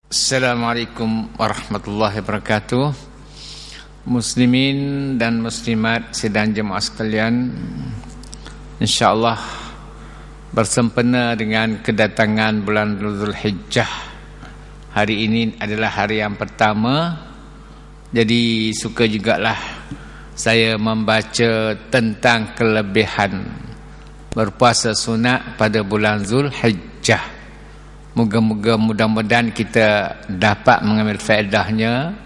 Assalamualaikum warahmatullahi wabarakatuh. Muslimin dan muslimat sidang jemaah sekalian, InsyaAllah bersempena dengan kedatangan bulan Zulhijjah. Hari ini adalah hari yang pertama. Jadi suka jugalah saya membaca tentang kelebihan berpuasa sunat pada bulan Zulhijjah. Moga-moga mudah-mudahan kita dapat mengambil faedahnya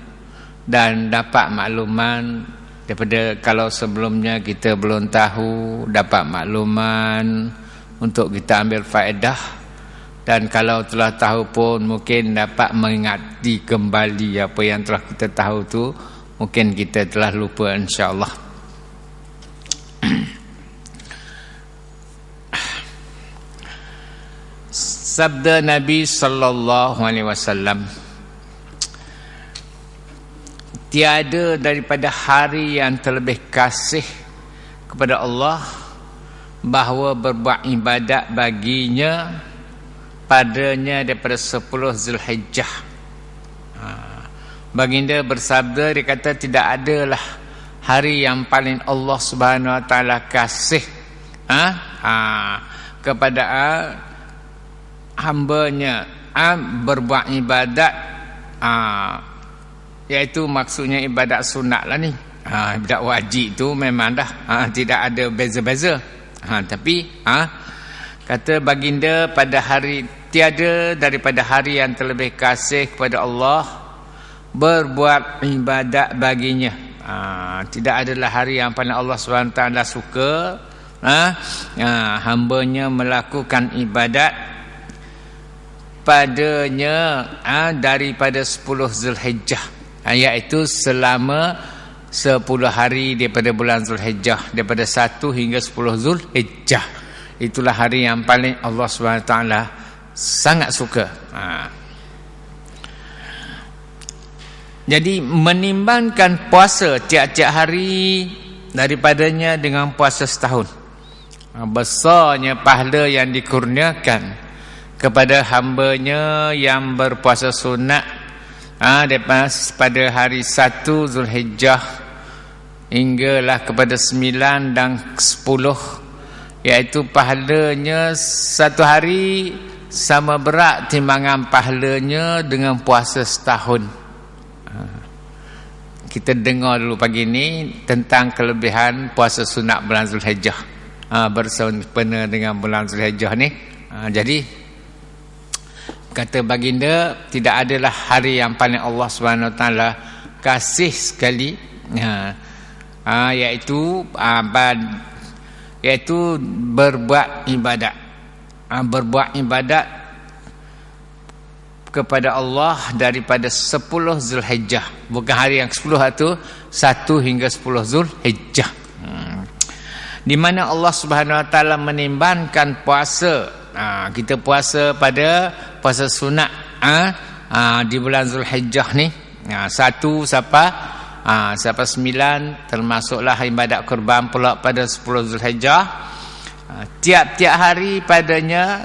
dan dapat makluman daripada kalau sebelumnya kita belum tahu, dapat makluman untuk kita ambil faedah, dan kalau telah tahu pun mungkin dapat mengingati kembali apa yang telah kita tahu tu, mungkin kita telah lupa insya-Allah. Sabda Nabi sallallahu alaihi wasallam, tiada daripada hari yang terlebih kasih kepada Allah bahawa berbuat ibadat baginya padanya daripada 10 Zulhijjah. Baginda bersabda, dia kata tidak adalah hari yang paling Allah Subhanahu wa taala kasih kepada hambanya berbuat ibadat, iaitu maksudnya ibadat sunat lah ni. Ibadat wajib tu memang dah tidak ada beza-beza. Tapi kata baginda, pada hari tiada daripada hari yang terlebih kasih kepada Allah berbuat ibadat baginya. Tidak adalah hari yang paling Allah SWT suka hambanya melakukan ibadat padanya daripada 10 Zulhijjah, iaitu selama 10 hari daripada bulan Zulhijjah, daripada 1 hingga 10 Zulhijjah. Itulah hari yang paling Allah SWT sangat suka. Jadi menimbangkan puasa tiap-tiap hari daripadanya dengan puasa setahun, besarnya pahala yang dikurniakan kepada hambanya yang berpuasa sunat pada hari 1 Zulhijjah hinggalah kepada 9 dan 10, iaitu pahalanya satu hari sama berat timbangan pahalanya dengan puasa setahun. Kita dengar dulu pagi ni tentang kelebihan puasa sunat bulan Zulhijjah bersempena dengan bulan Zulhijjah ni. Jadi kata baginda, tidak adalah hari yang paling Allah Subhanahu Wa Taala kasih sekali, iaitu berbuat ibadat, berbuat ibadat kepada Allah daripada 10 Zulhijjah. Bukan hari yang 10 itu, 1 hingga 10 Zulhijjah, di mana Allah Subhanahu Wa Taala menimbangkan puasa. Kita puasa pada puasa sunat di bulan Zulhijjah ni, 1 sampai 9, termasuklah ibadat kurban pula pada 10 Zulhijjah. Tiap-tiap hari padanya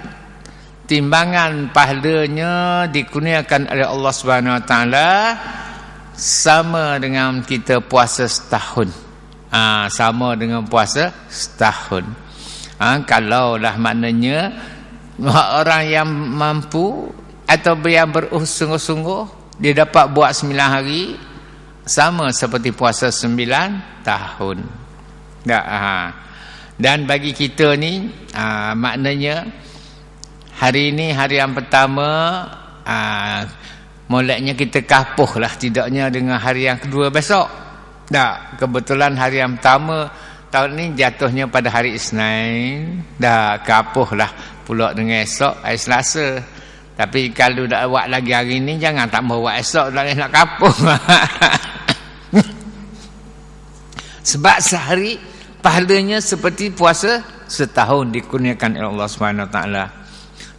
timbangan pahalanya dikurniakan oleh Allah Subhanahu Wa Taala sama dengan kita puasa setahun. Sama dengan puasa setahun. Kalaulah maknanya orang yang mampu atau yang bersungguh-sungguh, dia dapat buat 9 hari, sama seperti puasa 9 tahun. Dan bagi kita ni, maknanya hari ini hari yang pertama, moleknya kita kapuh lah tidaknya dengan hari yang kedua besok. Kebetulan hari yang pertama tahun ni jatuhnya pada hari Isnin, kapuh lah pula dengan esok hari Selasa. Tapi kalau dah buat lagi hari ni, jangan tak mau buat esok dah nak kapuh. Sebab sehari pahalanya seperti puasa setahun dikurniakan oleh Allah Subhanahu Wa Taala.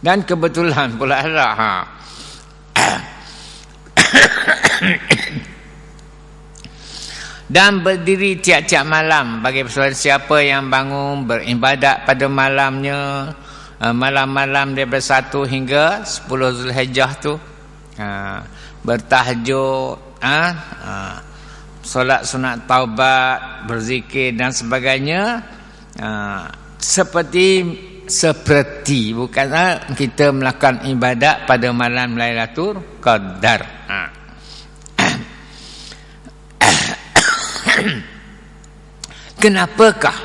Dan kebetulan pula lah dan berdiri tiap-tiap malam bagi siapa yang bangun beribadat pada malamnya, malam-malam daripada 1 hingga 10 Zulhijjah tu, bertahajud, solat sunat taubat, berzikir dan sebagainya, seperti bukan kita melakukan ibadat pada malam Lailatul Qadar. Kenapakah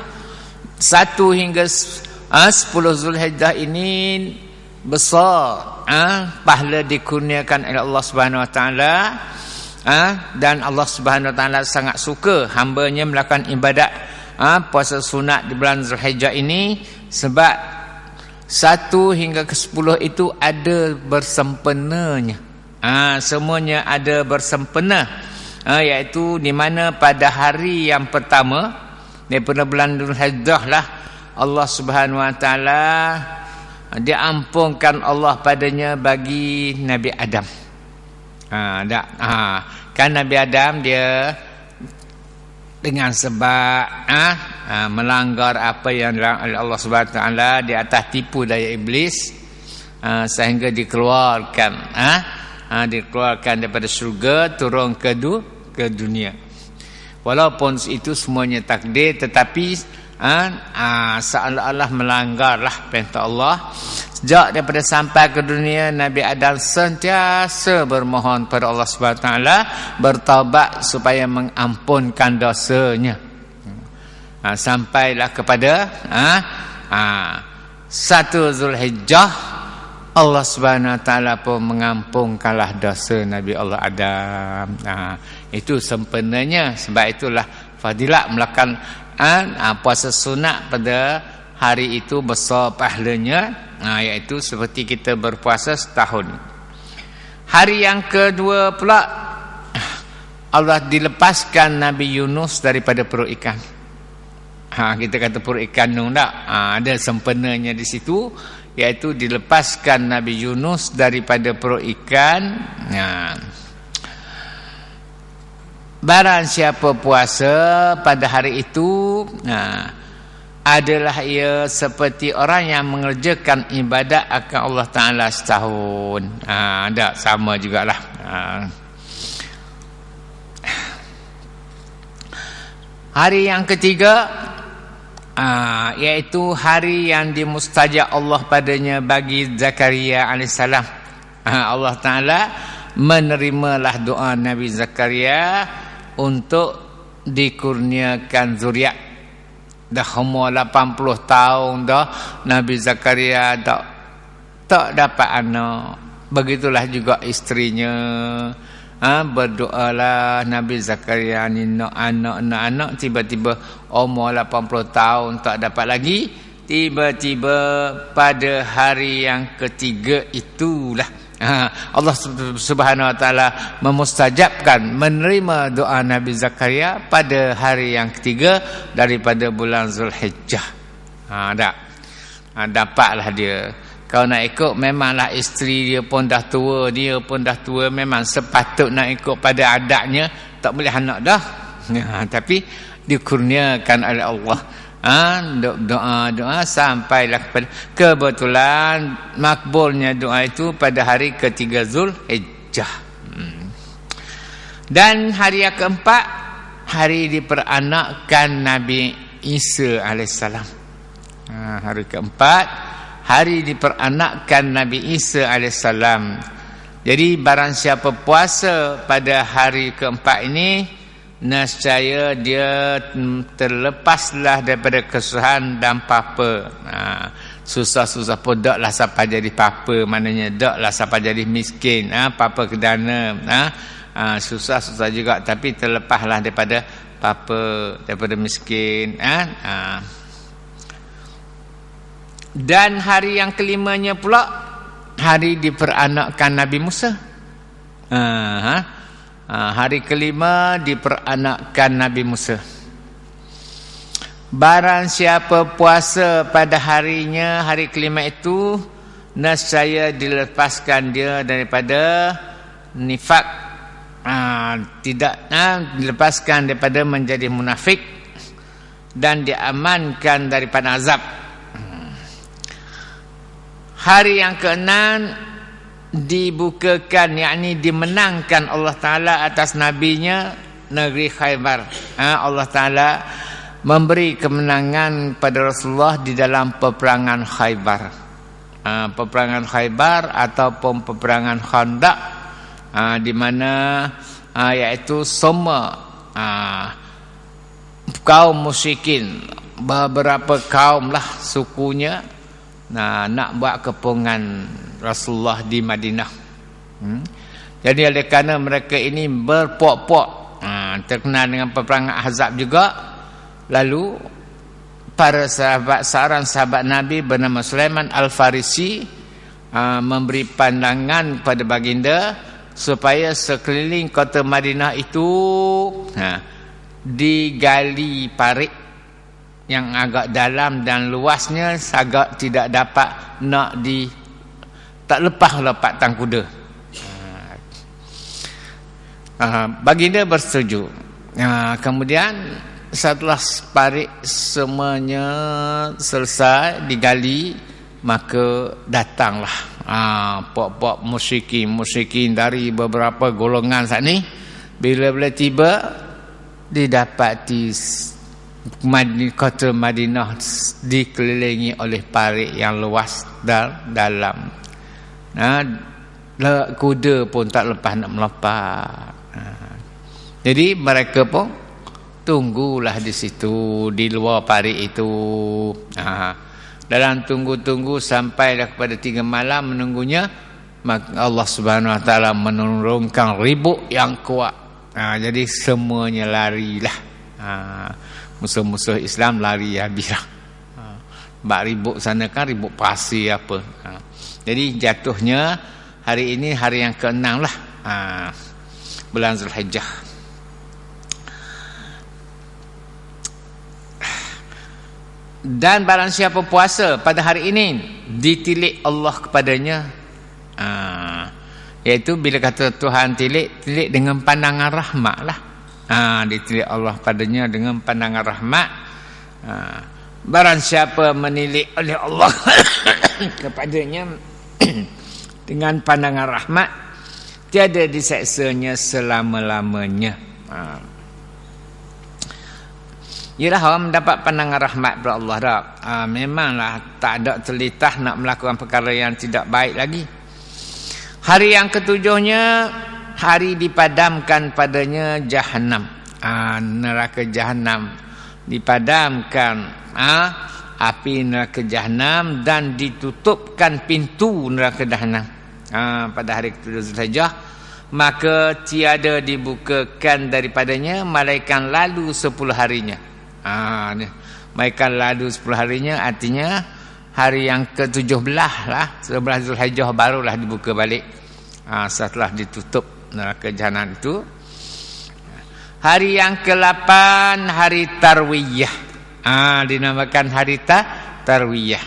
1 hingga 10 Zulhijjah ini besar pahala dikurniakan oleh Allah Subhanahu Wa Taala, dan Allah Subhanahu Wa Taala sangat suka hamba-Nya melakukan ibadat puasa sunat di bulan Zulhijjah ini, sebab 1 hingga ke 10 itu ada bersempenanya. Semuanya ada bersempena, iaitu di mana pada hari yang pertama daripada bulan Zulhijjah lah Allah Subhanahu Wa Taala diampunkan Allah padanya bagi Nabi Adam. Kan Nabi Adam dia dengan sebab melanggar apa yang Allah Subhanahu Wa Taala di atas tipu daya iblis, sehingga dikeluarkan daripada syurga turun ke dunia. Walaupun itu semuanya takdir, tetapi seolah-olah melanggarlah perintah Allah. Sejak daripada sampai ke dunia, Nabi Adam sentiasa bermohon pada Allah Subhanahu Wa Taala bertaubat supaya mengampunkan dosanya. Sampailah kepada 1 Zulhijjah, Allah Subhanahu Wa Taala pun mengampunkanlah dosa Nabi Allah Adam. Itu sempurnanya. Sebab itulah fadilat melakukan puasa sunat pada hari itu besar pahalanya, iaitu seperti kita berpuasa setahun. Hari yang kedua pula Allah dilepaskan Nabi Yunus daripada perut ikan. Kita kata perut ikan tak? Ada sempurnanya di situ, iaitu dilepaskan Nabi Yunus daripada perut ikan. Barang siapa puasa pada hari itu, adalah ia seperti orang yang mengerjakan ibadat akan Allah Ta'ala setahun. Tak sama jugalah. Hari yang ketiga, iaitu hari yang dimustajab Allah padanya bagi Zakaria AS. Allah Ta'ala menerimalah doa Nabi Zakaria untuk dikurniakan zuriat. Dah umur 80 tahun dah Nabi Zakaria tak dapat anak. Begitulah juga isterinya. Berdoalah Nabi Zakaria ni nak anak, tiba-tiba umur 80 tahun tak dapat lagi. Tiba-tiba pada hari yang ketiga itulah Allah Subhanahu Wa Taala memustajabkan, menerima doa Nabi Zakaria pada hari yang ketiga daripada bulan Zulhijjah. Dapatlah dia. Kalau nak ikut, memanglah isteri dia pun dah tua, memang sepatut nak ikut pada adatnya, tak boleh anak dah. Tapi dikurniakan oleh Allah. Doa sampailah kepada, kebetulan makbulnya doa itu pada hari ketiga Zulhijjah. Dan hari yang keempat, hari diperanakkan Nabi Isa alaihissalam. Hari keempat, hari diperanakkan Nabi Isa alaihissalam. Jadi barang siapa puasa pada hari keempat ini, nescaya dia terlepaslah daripada kesusahan dan papa. Susah-susah pun taklah sampai jadi papa, maknanya taklah sampai jadi miskin, papa kedana. Susah-susah juga, tapi terlepaslah daripada papa, daripada miskin. Dan hari yang kelimanya pula, hari diperanakkan Nabi Musa. Hari kelima diperanakkan Nabi Musa. Barang siapa puasa pada harinya, hari kelima itu, nescaya dilepaskan dia daripada nifak, dilepaskan daripada menjadi munafik, dan diamankan daripada azab. Hari yang keenam dibukakan, yakni dimenangkan Allah Ta'ala atas nabinya negeri Khaybar. Allah Ta'ala memberi kemenangan pada Rasulullah di dalam peperangan Khaybar. Peperangan Khaybar ataupun peperangan Khandaq, di mana iaitu semua kaum musyrikin, beberapa kaum lah sukunya nak buat kepungan Rasulullah di Madinah. Jadi oleh kerana mereka ini berpuak-puak, terkenal dengan peperangan Ahzab juga, lalu para seorang sahabat Nabi bernama Sulaiman Al-Farisi memberi pandangan kepada baginda supaya sekeliling kota Madinah itu digali parit yang agak dalam dan luasnya agak tidak dapat tak lepas tangkuda. Baginda bersetuju. Kemudian setelah parit semuanya selesai digali, maka datanglah puak-puak musyrikin dari beberapa golongan saat ni. Bila-bila tiba, didapati kota Madinah dikelilingi oleh parit yang luas dan dalam. Kuda pun tak lepas nak melompat. Jadi mereka pun tunggulah di situ, di luar parit itu. Dalam tunggu-tunggu sampailah kepada 3 malam menunggunya, maka Allah Subhanahu Wa Taala menurunkan ribut yang kuat. Jadi semuanya larilah. Musuh-musuh Islam lari habislah. Bak ribut sana kan ribut pasir apa. Jadi jatuhnya hari ini hari yang ke-6 lah, bulan Zulhijjah. Dan barang siapa puasa pada hari ini, ditilik Allah kepadanya, iaitu bila kata Tuhan tilik dengan pandangan rahmat lah. Ditilik Allah padanya dengan pandangan rahmat. Barang siapa menilik oleh Allah kepadanya dengan pandangan rahmat, tiada diseksanya selama-lamanya. Yalah, orang mendapat pandangan rahmat dari Allah dah. Memanglah tak ada terlitah nak melakukan perkara yang tidak baik lagi. Hari yang ketujuhnya, hari dipadamkan padanya Jahannam. Neraka Jahannam dipadamkan, api neraka Jahannam, dan ditutupkan pintu neraka Jahannam pada hari ketujuh Zulhijjah. Maka tiada dibukakan daripadanya malaikat lalu 10 harinya. Malaikat lalu 10 harinya artinya hari yang ke-17 lah, 11 Zulhijjah barulah dibuka balik, setelah ditutup neraka Jahannam itu. Hari yang ke-8 hari Tarwiyah, dinamakan hari Tarwiyah.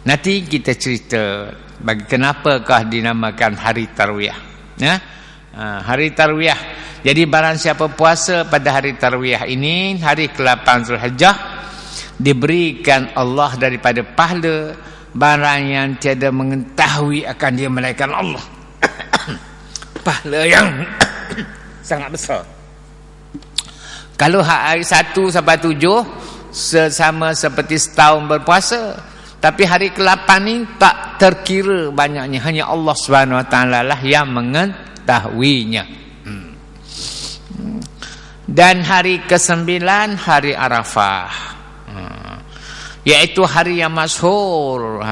Nanti kita cerita bagi kenapakah dinamakan hari Tarwiyah. Hari Tarwiyah. Jadi barang siapa puasa pada hari Tarwiyah ini, hari ke-8 Zulhijjah, diberikan Allah daripada pahala barang yang tiada mengetahui akan dia melainkan Allah. Pahala yang sangat besar. Kalau hari 1 sampai 7 sama seperti setahun berpuasa, tapi hari ke-8 ni tak terkira banyaknya, hanya Allah Subhanahu Wa Taala lah yang mengetahuinya. Dan hari ke-9 hari Arafah, iaitu hari yang masyhur.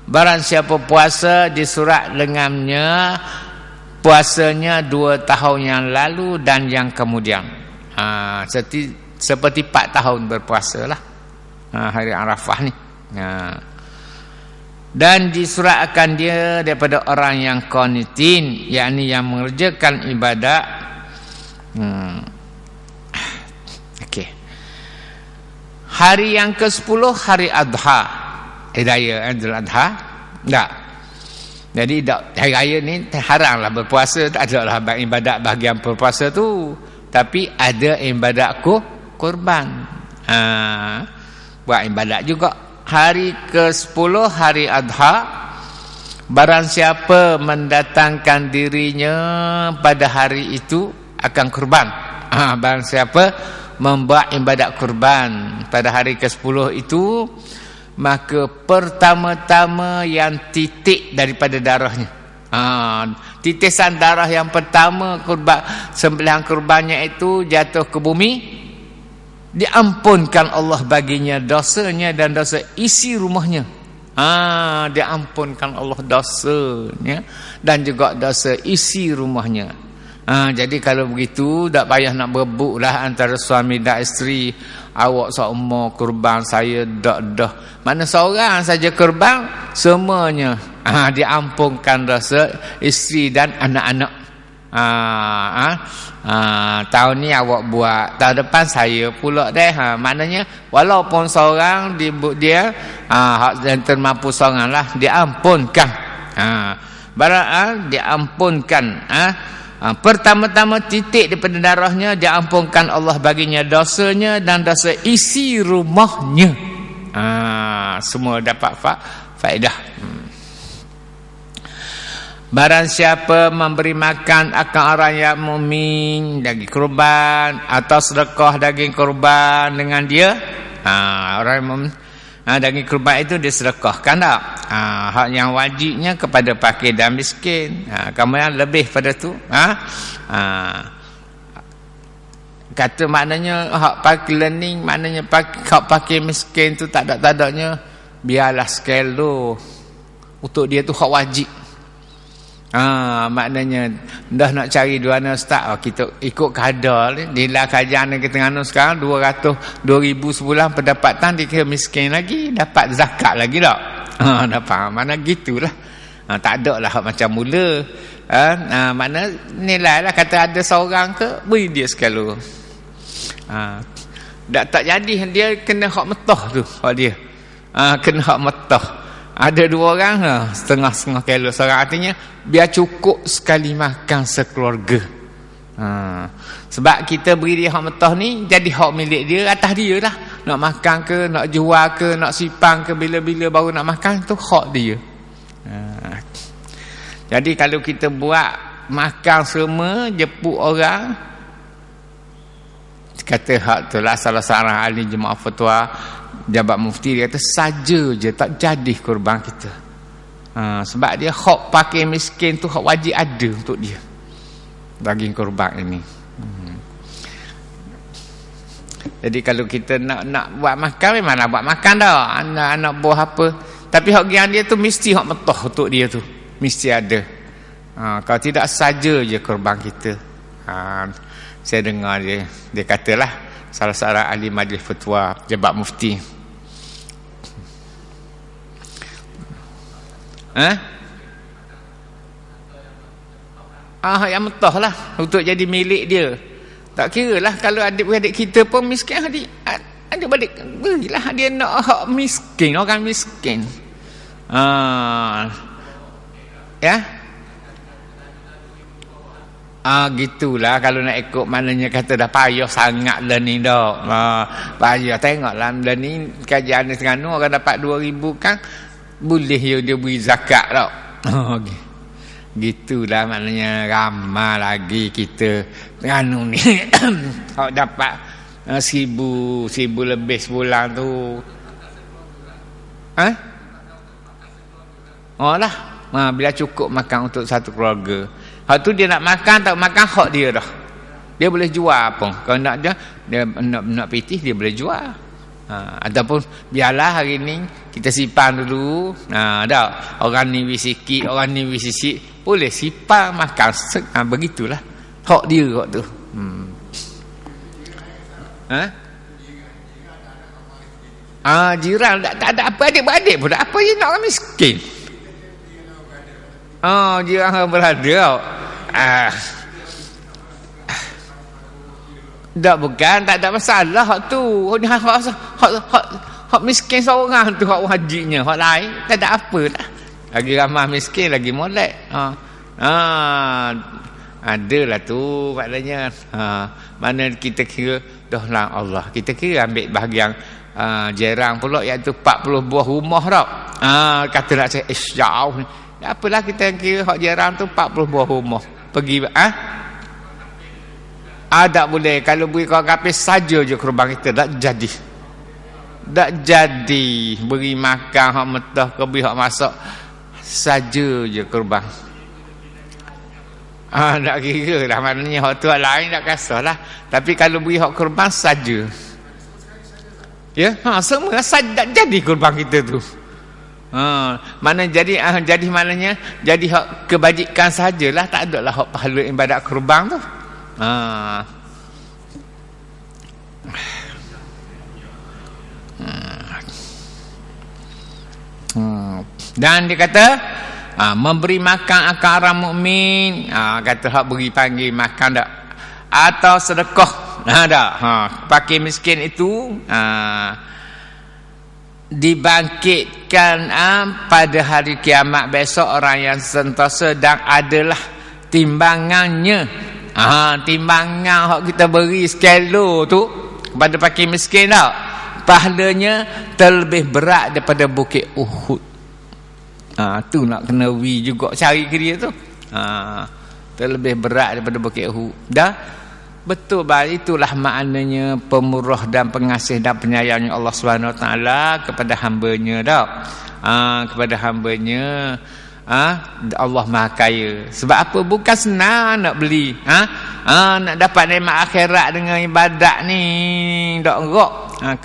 Barang siapa puasa di surat lengannya, puasanya 2 tahun yang lalu dan yang kemudian, seperti 4 tahun berpuasa lah hari Arafah ni. Dan disuratkan dia daripada orang yang qanitin, yakni yang mengerjakan ibadat. Okey. Hari yang ke-10 hari Adha, Raya Idul Adha. Tak. Jadi hari raya ni haramlah berpuasa, tak adalah ibadat bahagian berpuasa tu, tapi ada ibadat kurban. Buat ibadat juga. Hari ke-10 hari Adha, Barang siapa mendatangkan dirinya pada hari itu akan kurban. Barang siapa membuat ibadat kurban pada hari ke-10 itu, maka pertama-tama yang titik daripada darahnya, titisan darah yang pertama sembelihan kurbannya itu jatuh ke bumi, diampunkan Allah baginya dosanya dan dosa isi rumahnya. Diampunkan Allah dosanya dan juga dosa isi rumahnya. Jadi kalau begitu tak payah nak berebut lah antara suami dan isteri. Awak seumur kurban, saya dah. Mana seorang saja kurban, semuanya diampunkan dosa isteri dan anak-anak. Tahun ni awak buat, tahun depan saya pula deh. Maknanya walaupun seorang dia yang termampu seorang lah, diampunkan. Diampunkan. Pertama-tama titik daripada darahnya, diampunkan Allah baginya dosanya dan dosa isi rumahnya. Semua dapat faedah. Barang siapa memberi makan akan orang yang mukmin daging kurban atau sedekah daging kurban dengan dia, orang yang mukmin, daging kurban itu disedekahkan tak? Hak yang wajibnya kepada fakir dan miskin. Kamu yang lebih pada tu. Kata maknanya hak fakir learning, maknanya hak fakir miskin tu tak ada-tadanya, biarlah scale tu. Untuk dia tu hak wajib. Maknanya dah nak cari duana ustaz, kita ikut kadar nilai kajian kita nganu sekarang 200 2,000 sebulan pendapatan, dikira miskin lagi, dapat zakat lagi tak? Dapat mana gitulah. Tak ada lah macam mula. Mana nilai lah, kata ada seorang ke beri dia sekali. Tak jadi, dia kena hak metah tu hak dia. Kena hak metah. Ada 2 orang setengah-setengah kilo seorang, artinya biar cukup sekali makan sekeluarga. Sebab kita beri dia hak metah ni, jadi hak milik dia, atas dia lah. Nak makan ke, nak jual ke, nak sipang ke, bila-bila baru nak makan, tu hak dia. Jadi kalau kita buat makan semua, jeput orang, kata hak tu lah salah seorang ahli jemaah fatwa Jabat Mufti, dia kata saja je tak jadi kurban kita. Sebab dia hak pakai miskin tu hak wajib ada untuk dia, daging kurban ini. Jadi kalau kita nak buat makan, memang nak buat makan dah, anak buah apa, tapi hak yang dia tu mesti hak metah untuk dia tu, mesti ada. Kalau tidak saja je kurban kita. Saya dengar dia katalah salah seorang ahli majlis fatwa Jabat Mufti. Yang metah lah untuk jadi milik dia. Tak kira lah kalau adik-beradik kita pun miskin, adik-beradik berilah dia nak hak miskin, orang miskin. Ya. Gitulah kalau nak ikut, maknanya kata dah payah sangat lah ni dah. Payah, tengoklah lah ni kajian ni Terengganu, orang dapat 2,000 kan boleh dia beri zakat tau. Gitulah maknanya ramai lagi kita Terengganu ni kalau dapat 1,000 lebih sebulan tu. Lah bila cukup makan untuk satu keluarga. Hak tu dia nak makan tak makan, hak dia dah. Dia boleh jual pun. Kalau nak dia nak pitih, dia boleh jual. Ataupun biarlah hari ni kita simpan dulu. Dah orang ni sikit, orang ni sikit, boleh simpan makan. Begitulah. Hak dia hak tu. Jiran tak ada apa, adik-beradik pun apa je nak orang miskin. Jiran berada. Tak bukan, tak ada masalah hak tu. Hak miskin seorang tu hak wajibnya, hak lain tak ada apa dah. Lagi ramah miskin lagi molek. Adalah tu maknanya. Mana kita kira dah lah Allah. Kita kira ambil bahagian jerang pula, iaitu 40 buah rumah tau. Kata nak saya jauh ni. Apalah kita kira hak jarang tu 40 buah rumah. Pergi tak boleh. Kalau beri kau kapis saja je kurban kita tak jadi. Tak jadi beri makan hak metah ke beri hak masak saja je kurban. Tak kira lah, maknanya hak tu lain tak kasarlah. Tapi kalau beri hak kurban saja. Ya, semua saja tak jadi kurban kita tu. Mana jadi maknanya jadi hak kebajikan sajalah, tak ada lah hak pahala ibadat kurban tu. Dan dia kata memberi makan akan orang mukmin, kata hak beri panggil makan tak, atau sedekah tak, pakai miskin itu dibangkitkan pada hari kiamat besok orang yang sentosa, dan adalah timbangannya, timbangan hak kita beri sekilo tu kepada fakir miskin tak, pahalanya terlebih berat daripada bukit Uhud. Tu nak kena juga cari ke dia tu. Terlebih berat daripada bukit Uhud. Dah betul bah, itulah maknanya pemurah dan pengasih dan penyayangnya Allah Subhanahu Wa Taala kepada hamba-Nya dak. Kepada hamba-Nya Allah Maha Kaya. Sebab apa? Bukan senang nak beli. Nak dapat nikmat akhirat dengan ibadat ni dak erok.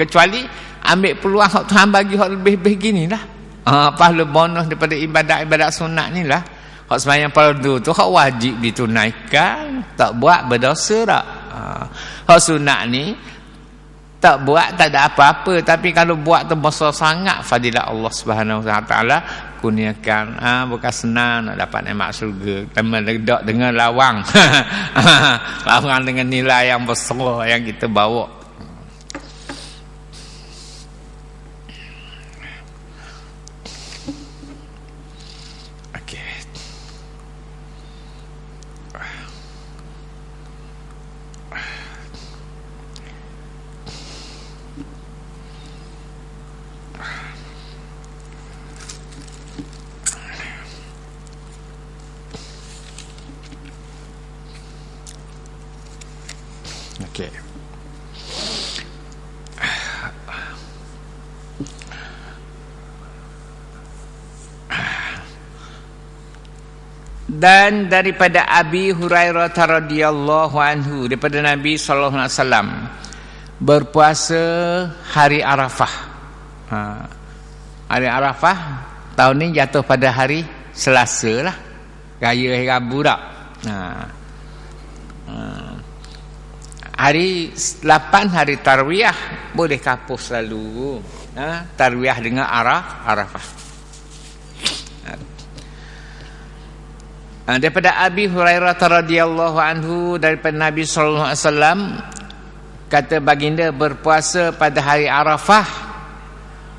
Kecuali ambil peluang hak Tuhan bagi hak lebih-lebih ginilah. Pahala bonus daripada ibadat-ibadat sunat ni lah. Hak sembahyang fardu tu hak wajib ditunaikan, tak buat berdosa tak. Hak sunat ni tak buat tak ada apa-apa, tapi kalau buat tu besar sangat fadilat Allah Subhanahu Wa Taala kurniakan. Bukan senang nak dapat nikmat syurga. Tambah ledak dengan lawang. Lawang dengan nilai yang besar yang kita bawa. Okey. Dan daripada Abi Hurairah radhiyallahu anhu, daripada Nabi sallallahu alaihi wasallam, berpuasa hari Arafah. Hari Arafah tahun ni jatuh pada hari Selasa lah. Raya hari Rabu tak. Hari 8 hari Tarwiyah, boleh kapus selalu. Tarwiyah dengan Arafah. Daripada Abi Hurairah radhiyallahu anhu, daripada Nabi sallallahu alaihi wasallam, kata baginda, berpuasa pada hari Arafah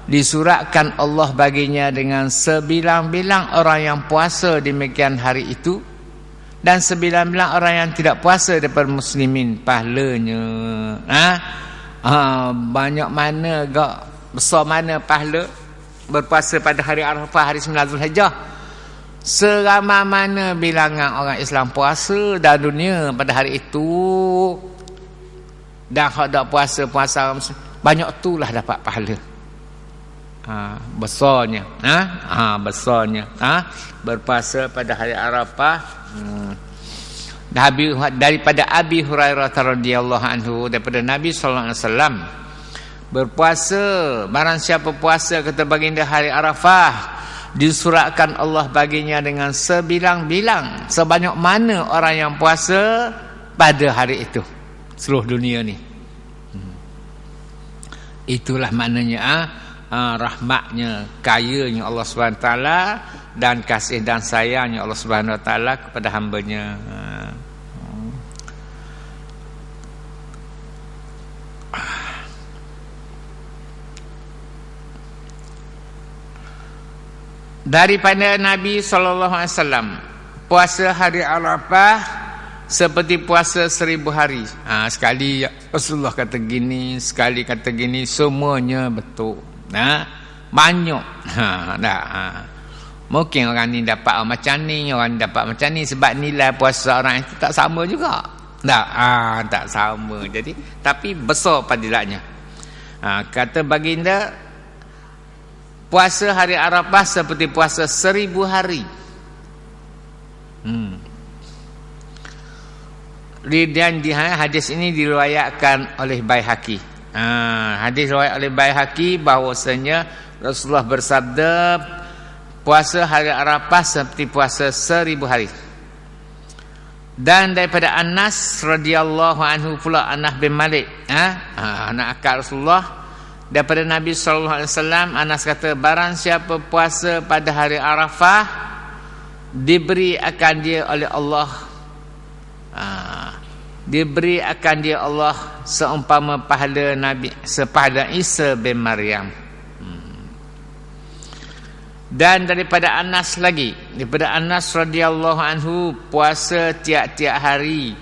disuratkan Allah baginya dengan sebilang-bilang orang yang puasa demikian hari itu, dan sebilang-bilang orang yang tidak puasa daripada muslimin pahalanya. Banyak mana gak, besar mana pahala berpuasa pada hari Arafah, hari 9 Zulhijjah. Seramai mana bilangan orang Islam puasa dalam dunia pada hari itu, dan hak tak puasa banyak tu lah dapat pahala. Besarnya besarnya berpuasa pada hari Arafah. Daripada Abi Hurairah radhiyallahu anhu, daripada Nabi sallallahu alaihi wasallam, berpuasa, barang siapa puasa kata baginda hari Arafah, disuratkan Allah baginya dengan sebilang-bilang, sebanyak mana orang yang puasa pada hari itu seluruh dunia ni. Itulah maknanya rahmatnya, kayanya Allah Subhanahu Wa Taala, dan kasih dan sayangnya Allah Subhanahu Wa Taala kepada hamba-Nya. Daripada Nabi sallallahu alaihi wasallam, puasa hari Arafah seperti puasa 1000 hari. Sekali Rasulullah kata gini, sekali kata gini, semuanya betul. Banyak. Mungkin orang ni dapat macam ni, orang ni dapat macam ni, sebab nilai puasa orang itu tak sama juga. Tak sama. Jadi tapi besar fadilatnya. Kata baginda, puasa hari Arafah seperti puasa 1000 hari. Dan hadis ini diriwayatkan oleh Baihaqi. Hadis riwayat oleh Baihaqi bahwasanya Rasulullah bersabda, puasa hari Arafah seperti puasa 1000 hari. Dan daripada Anas radhiyallahu anhu pula, Anas bin Malik, anak akak Rasulullah, daripada Nabi sallallahu alaihi wasallam, Anas kata, barang siapa puasa pada hari Arafah, diberi akan dia oleh Allah, diberi akan dia Allah seumpama pahala Nabi, sepahala Isa bin Maryam. Dan daripada Anas lagi, daripada Anas radhiyallahu anhu, puasa tiap-tiap hari,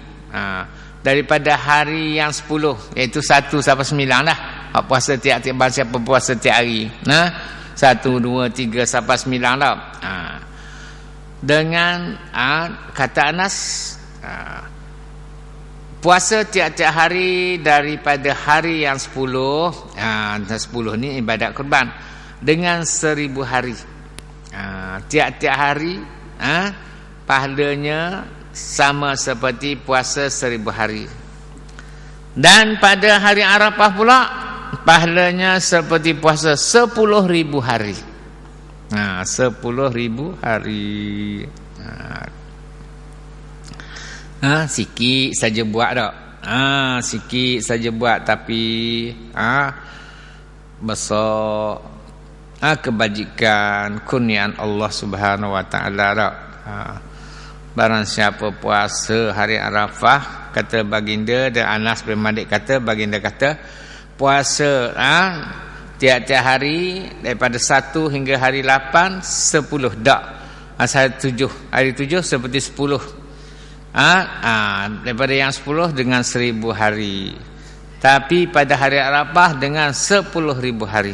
daripada hari yang 10, iaitu 1 sampai 9 lah. Puasa tiap-tiap, siapa puasa tiap hari, 1, 2, 3 sampai 9 lah. Dengan kata Anas, puasa tiap-tiap hari daripada hari yang 10, 10 ni ibadat kurban, dengan 1000 hari. Tiap-tiap hari pahalanya sama seperti puasa 1000 hari. Dan pada hari Arafah pula pahalanya seperti puasa 10.000 hari. 10.000 hari. Sikit saja buat tak? Sikit saja buat, tapi besar kebajikan kurniaan Allah Subhanahu wa taala tak? Barang siapa puasa hari Arafah, kata baginda, dan Anas bin Malik kata, baginda kata, puasa tiap-tiap hari daripada 1 hingga hari 8, 10 dak. Hari 7 seperti 10. Daripada yang 10 dengan 1000 hari. Tapi pada hari Arafah dengan 10.000 hari.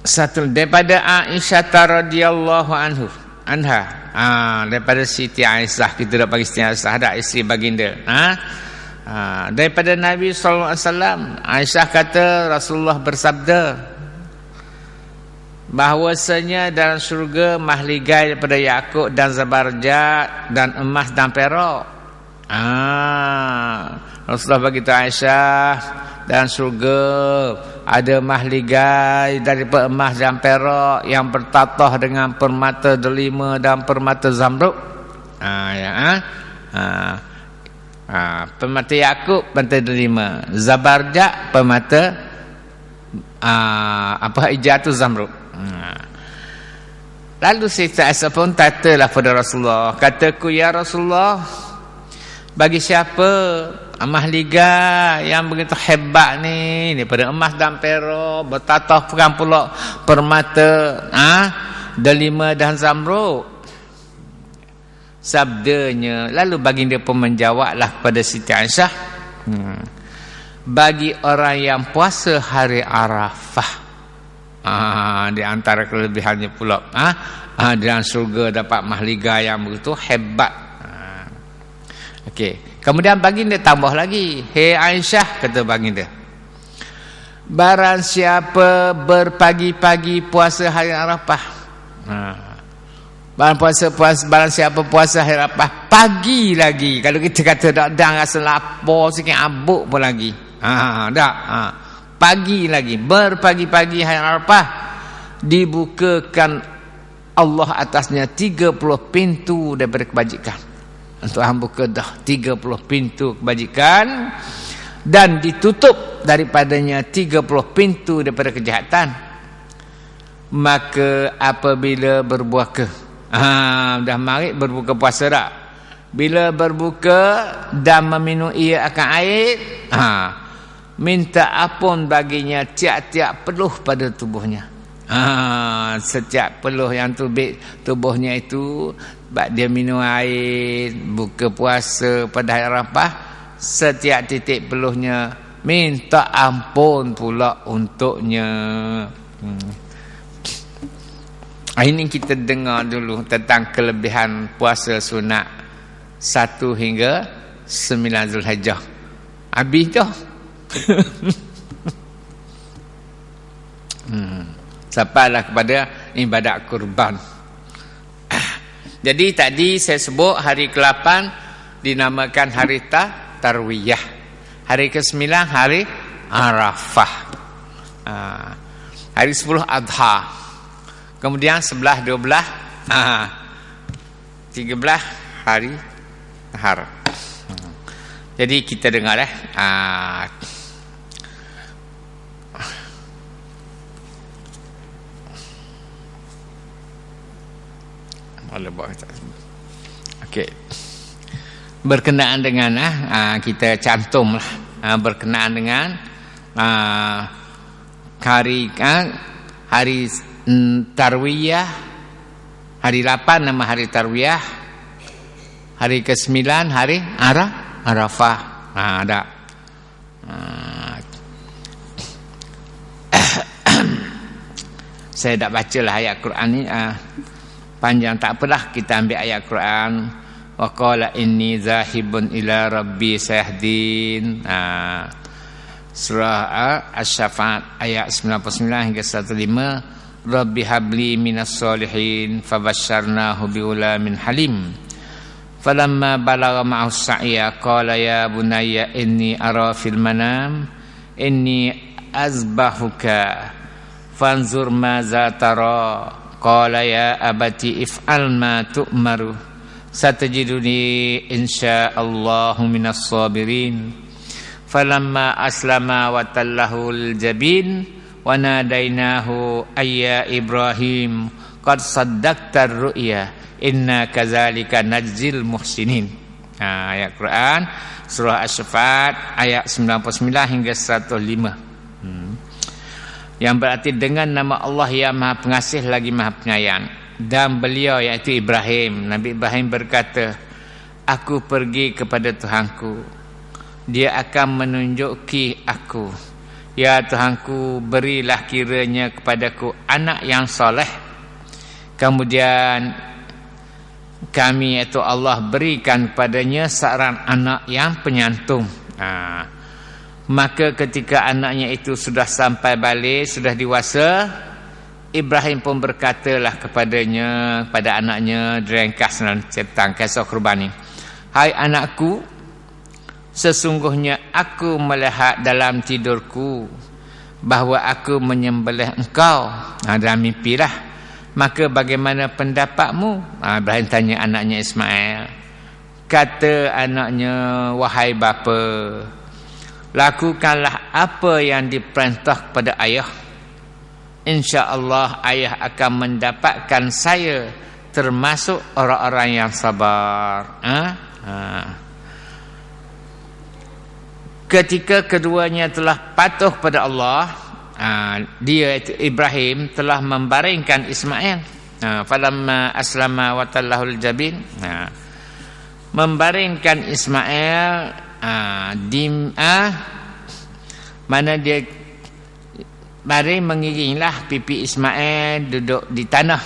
Satu daripada Aisyah radhiyallahu anha, daripada Siti Aisyah, kita dah bagi Siti Aisyah, ada isteri baginda. Daripada Nabi sallallahu alaihi wasallam, Aisyah kata Rasulullah bersabda bahwasanya dalam syurga mahligai daripada yakut dan zabarjat dan emas dan perak. Rasulullah beritahu Aisyah, dalam syurga ada mahligai daripada emas dan perak yang bertatah dengan permata delima dan permata zamrud. Permata yakut, permata delima, zabarjat, permata ijatu zamrud. Lalu Siti Aisyah pun katalah pada Rasulullah, kataku, ya Rasulullah, bagi siapa mahligai yang begitu hebat ni, daripada emas dan perak, bertatah pula permata delima dan zamrud. Sabdanya, lalu baginda pun menjawablah kepada Siti Aisyah, bagi orang yang puasa hari Arafah, di antara kelebihannya pula, dalam surga dapat mahligai yang begitu hebat. Okey. Kemudian baginda tambah lagi, hei Aisyah, kata baginda, barang siapa berpagi-pagi puasa hari Arafah, barang siapa puasa hari Arafah pagi lagi, kalau kita kata dak rasa lapar sikit, abuk pun lagi, pagi lagi, berpagi-pagi hari Arafah, dibukakan Allah atasnya 30 pintu daripada kebajikan. Untuk hamba kedah 30 pintu kebajikan, dan ditutup daripadanya 30 pintu daripada kejahatan. Maka apabila berbuka, dah mari berbuka puasa dah, bila berbuka dan meminum ia akan air, minta ampun baginya tiap-tiap peluh pada tubuhnya. Setiap peluh yang tubuhnya itu, sebab dia minum air, buka puasa pada hari Arafah, setiap titik peluhnya minta ampun pula untuknya. Ini kita dengar dulu tentang kelebihan puasa sunat 1 hingga 9 Zulhijjah. Habis dah. Sampailah kepada ibadat kurban. Jadi tadi saya sebut hari ke-8 dinamakan hari Tarwiyah. Hari ke-9 hari Arafah. Hari 10 Adha. Kemudian 11, 12, 13 hari Nahar. Jadi kita dengar okey. Berkenaan dengan kita cantumlah berkenaan dengan hari Tarwiyah, hari 8 nama hari Tarwiyah, hari ke-9 hari Arafah. Ada saya tak bacalah ayat Quran ni, panjang, tak apalah, kita ambil ayat Quran. Wa qala inni zahibun ila rabbi sayahdin. Surah Asy-Syafa'at ayat 99 hingga 105. Rabbi habli minas solihin fabasyarnahu biulamin halim. Falamma balagha ma'ahu sa'ya qala ya bunayya inni ara fil manam inni azbahuka fanzur maza tara. Qala ya abati if'al ma tu'maru satajiduni insyaallahu minas sabirin. Falamma aslama wa tallahul jabin wa nadainahu ayya Ibrahim qad saddaqtar ru'ya inna kadzalika najzil muhsinin. Ayat Quran surah Asy-Syafa'at ayat 99 hingga 105. Yang berarti dengan nama Allah yang Maha Pengasih lagi Maha Penyayang. Dan beliau iaitu Ibrahim, Nabi Ibrahim berkata, aku pergi kepada Tuhanku, dia akan menunjuki aku. Ya Tuhanku, berilah kiranya kepadaku anak yang soleh. Kemudian kami iaitu Allah berikan kepadanya seorang anak yang penyantun. Maka ketika anaknya itu sudah sampai balik, sudah dewasa, Ibrahim pun berkatalah kepadanya, pada anaknya, direngkas dalam tentang kisah kurban ini. Hai anakku, sesungguhnya aku melihat dalam tidurku bahawa aku menyembelih engkau. Dalam mimpi lah. Maka bagaimana pendapatmu? Ibrahim tanya anaknya Ismail. Kata anaknya, wahai bapa, lakukanlah apa yang diperintah kepada ayah. InsyaAllah ayah akan mendapatkan saya termasuk orang-orang yang sabar. Ketika keduanya telah patuh pada Allah, dia Ibrahim telah membaringkan Ismail. Falamma aslama wa tallahul jabin. Membaringkan Ismail mana dia baring mengiringlah pipi Ismail duduk di tanah,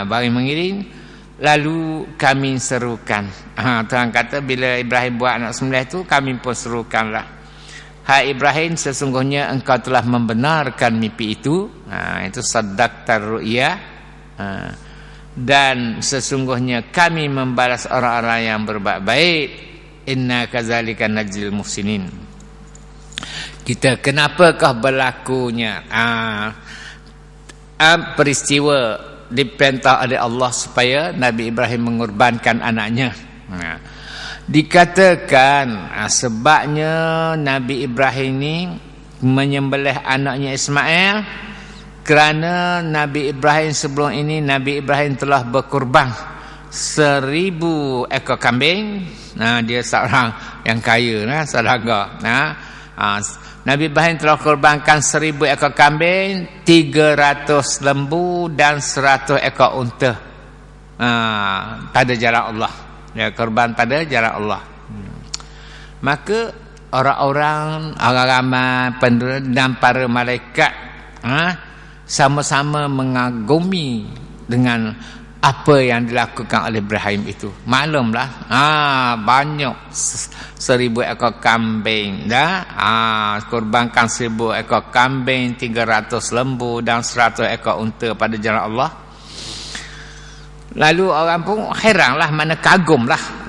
baring mengiring, lalu kami serukan. Tuhan kata bila Ibrahim buat anak sembelih itu, kami pun serukanlah, hai Ibrahim, sesungguhnya engkau telah membenarkan mimpi itu. Itu saddaqtar ru'ya. Dan sesungguhnya kami membalas orang-orang yang berbuat baik. Inna kadzalika najzil muhsinin. Kita kenapakah berlakunya peristiwa diperintah oleh Allah supaya Nabi Ibrahim mengorbankan anaknya? Dikatakan sebabnya Nabi Ibrahim ini menyembelih anaknya Ismail kerana Nabi Ibrahim sebelum ini, Nabi Ibrahim telah berkorban 1000 ekor kambing. Dia seorang yang kaya, saudara. Nabi Ibrahim telah korbankan 1000 ekor kambing, 300 lembu dan 100 ekor unta pada jalan Allah. Dia korban pada jalan Allah. Maka orang-orang ramai penduduk dan para malaikat sama-sama mengagumi dengan apa yang dilakukan oleh Ibrahim itu. Maklumlah, banyak 1000 ekor kambing dah, kurbankan 1000 ekor kambing, 300 lembu dan 100 ekor unta pada jalan Allah. Lalu orang pun heranlah, mana kagumlah.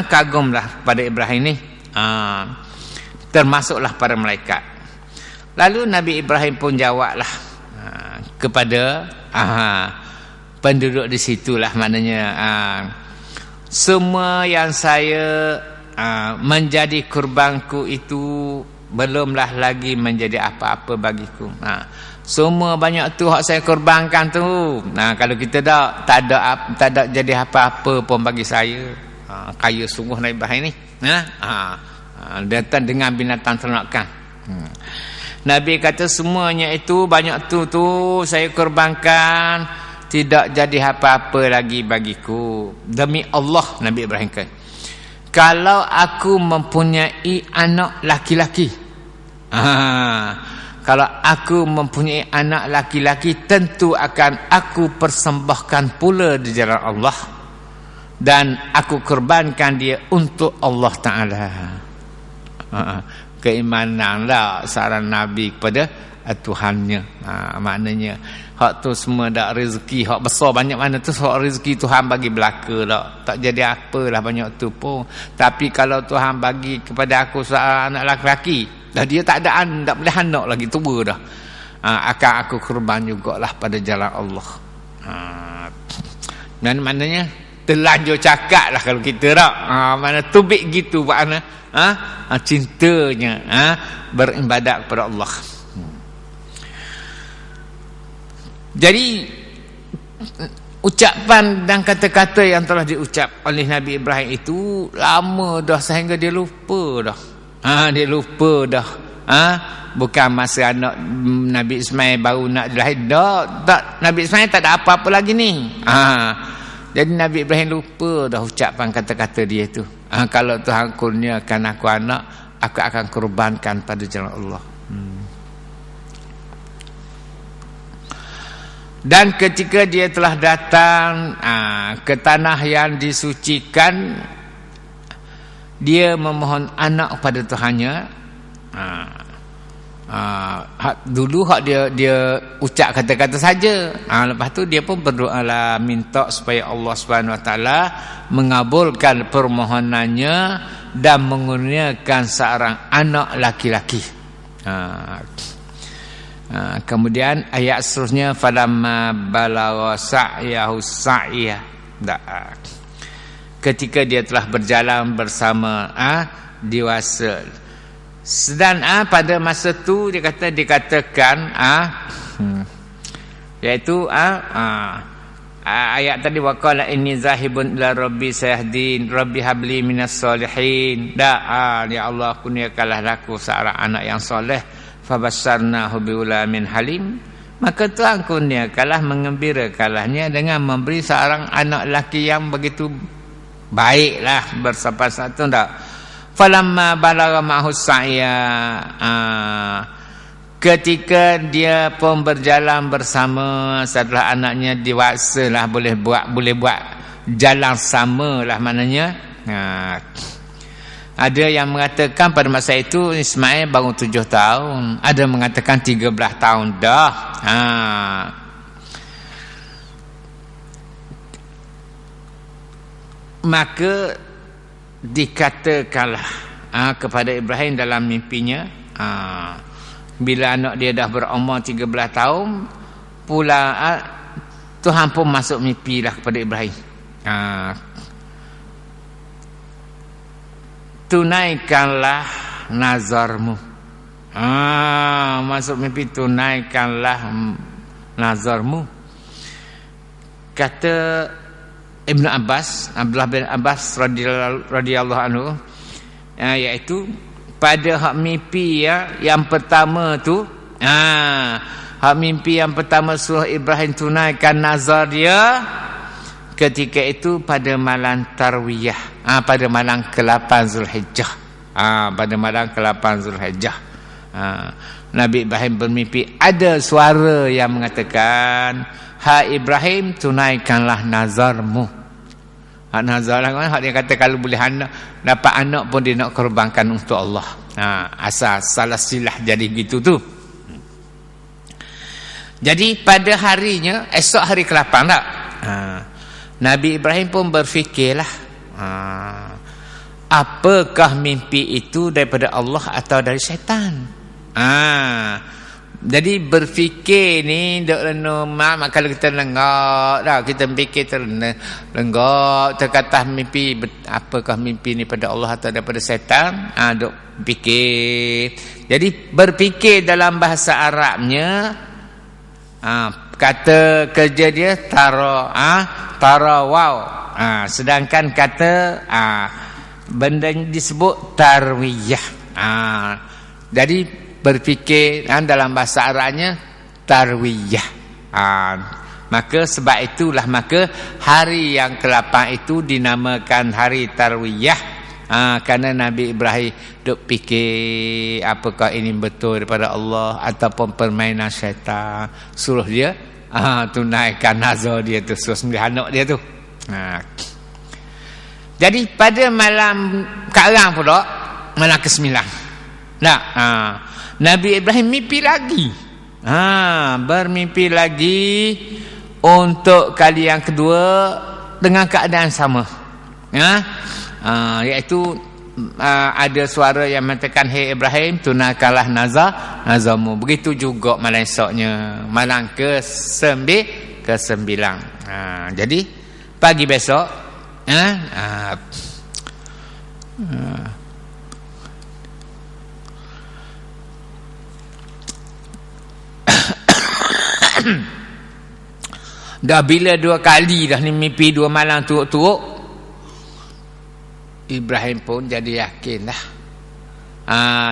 Kagumlah pada Ibrahim ni. Termasuklah para malaikat. Lalu Nabi Ibrahim pun jawablah kepada penduduk di situlah, maknanya semua yang saya menjadi kurbanku itu belumlah lagi menjadi apa-apa bagiku. Semua banyak tu hak saya korbankan tu. Kalau kita tak ada jadi apa-apa pun bagi saya. Kaya sungguh Nabi Ibrahim ni. Datang dengan binatang ternakan. Nabi kata semuanya itu banyak tu saya korbankan, tidak jadi apa-apa lagi bagiku. Demi Allah, Nabi Ibrahim kata, kalau aku mempunyai anak laki-laki, kalau aku mempunyai anak laki-laki, tentu akan aku persembahkan pula di jalan Allah, dan aku korbankan dia untuk Allah Ta'ala. Keimananlah seorang Nabi kepada Tuhannya. Maknanya hak tu semua dak rezeki, hak besar banyak mana tu hak rezeki Tuhan bagi belaka dak. Tak jadi apalah banyak tu pun. Tapi kalau Tuhan bagi kepada aku seorang anak laki-laki, dah dia tak ada tak boleh anak lagi, tua dah. Akan aku kurban jugalah pada jalan Allah. Dan maknanya terlanjur cakap lah kalau kita tak. Mana tubik gitu makna cintanya beribadat kepada Allah. Jadi ucapan dan kata-kata yang telah diucap oleh Nabi Ibrahim itu lama dah sehingga dia lupa dah. Dia lupa dah. Bukan masa anak Nabi Ismail baru nak dilahir dah. Nabi Ismail tak ada apa-apa lagi ni. Jadi Nabi Ibrahim lupa dah ucapan kata-kata dia itu. Kalau Tuhan kurniakan aku anak, aku akan kurbankan pada jalan Allah. Dan ketika dia telah datang ke tanah yang disucikan, dia memohon anak kepada Tuhannya. Dulu hak dia ucap kata-kata saja. Lepas tu dia pun berdoalah, minta supaya Allah Subhanahu Wa Taala mengabulkan permohonannya dan mengurniakan seorang anak laki-laki. Kemudian ayat seterusnya, falamma balagha sa'yahu sa'ya, ketika dia telah berjalan bersama dewasa. Sedang pada masa tu dikatakan iaitu ayat tadi, waqala inni zahibun ila rabbi sayahdin rabbi habli minas solihin. Ya Allah, kurniakanlah aku seorang anak yang soleh. Fabasyarnahu biulamin halim, maka Tuhan kurniakanlah, mengembirakanlahnya dengan memberi seorang anak laki yang begitu baiklah bersama-sama. Falamma balagha ma'hu sa'ya, ketika dia pun berjalan bersama setelah anaknya dewasa lah, boleh buat jalan sama lah maknanya. Ada yang mengatakan pada masa itu Ismail baru 7 tahun. Ada mengatakan 13 tahun dah. Maka dikatakanlah kepada Ibrahim dalam mimpinya, bila anak dia dah berumur 13 tahun pula, Tuhan pun masuk mimpi lah kepada Ibrahim. Tunaikanlah nazarmu. Masuk mimpi, tunaikanlah nazarmu. Kata Ibn Abbas, Abdullah bin Abbas radhiyallahu anhu, iaitu pada hak mimpi yang pertama tu, hak mimpi yang pertama suruh Ibrahim tunaikan nazar dia ketika itu pada malam tarwiyah, pada malam ke-8 Zulhijjah. Pada malam ke-8 Zulhijjah. Nabi Ibrahim bermimpi ada suara yang mengatakan, "Hai Ibrahim, tunaikanlah nazarmu." Nazar lah kan, dia kata kalau boleh dapat anak pun dia nak korbankan untuk Allah. Asal salah silah jadi gitu tu. Jadi pada harinya, esok hari ke-8 tak? Nabi Ibrahim pun berfikirlah, apakah mimpi itu daripada Allah atau dari syaitan? Jadi berfikir ni kalau kita lenggak dah, kita fikir lenggak terkata mimpi, apakah mimpi ni pada Allah atau daripada syaitan? Duk fikir. Jadi berfikir dalam bahasa Arabnya, kata kerja dia tarawau. Sedangkan kata benda yang disebut tarwiyah. Jadi berfikir dalam bahasa Arabnya tarwiyah. Maka sebab itulah hari yang ke-8 itu dinamakan hari tarwiyah. Kerana Nabi Ibrahim duk fikir apakah ini betul daripada Allah ataupun permainan syaitan. Suruh dia tunaikan nazar dia tu, suruh sembelih anak dia tu. Jadi pada malam ke-6 pula, malam ke-9. Nabi Ibrahim mimpi lagi. Bermimpi lagi untuk kali yang kedua dengan keadaan sama. Iaitu ada suara yang mengatakan, "Hei Ibrahim, tunaikanlah nazarmu." Begitu juga malam esoknya, malam ke-9. Jadi pagi besok dah bila 2 kali dah ni mimpi 2 malam turut-turut, Ibrahim pun jadi yakin dah.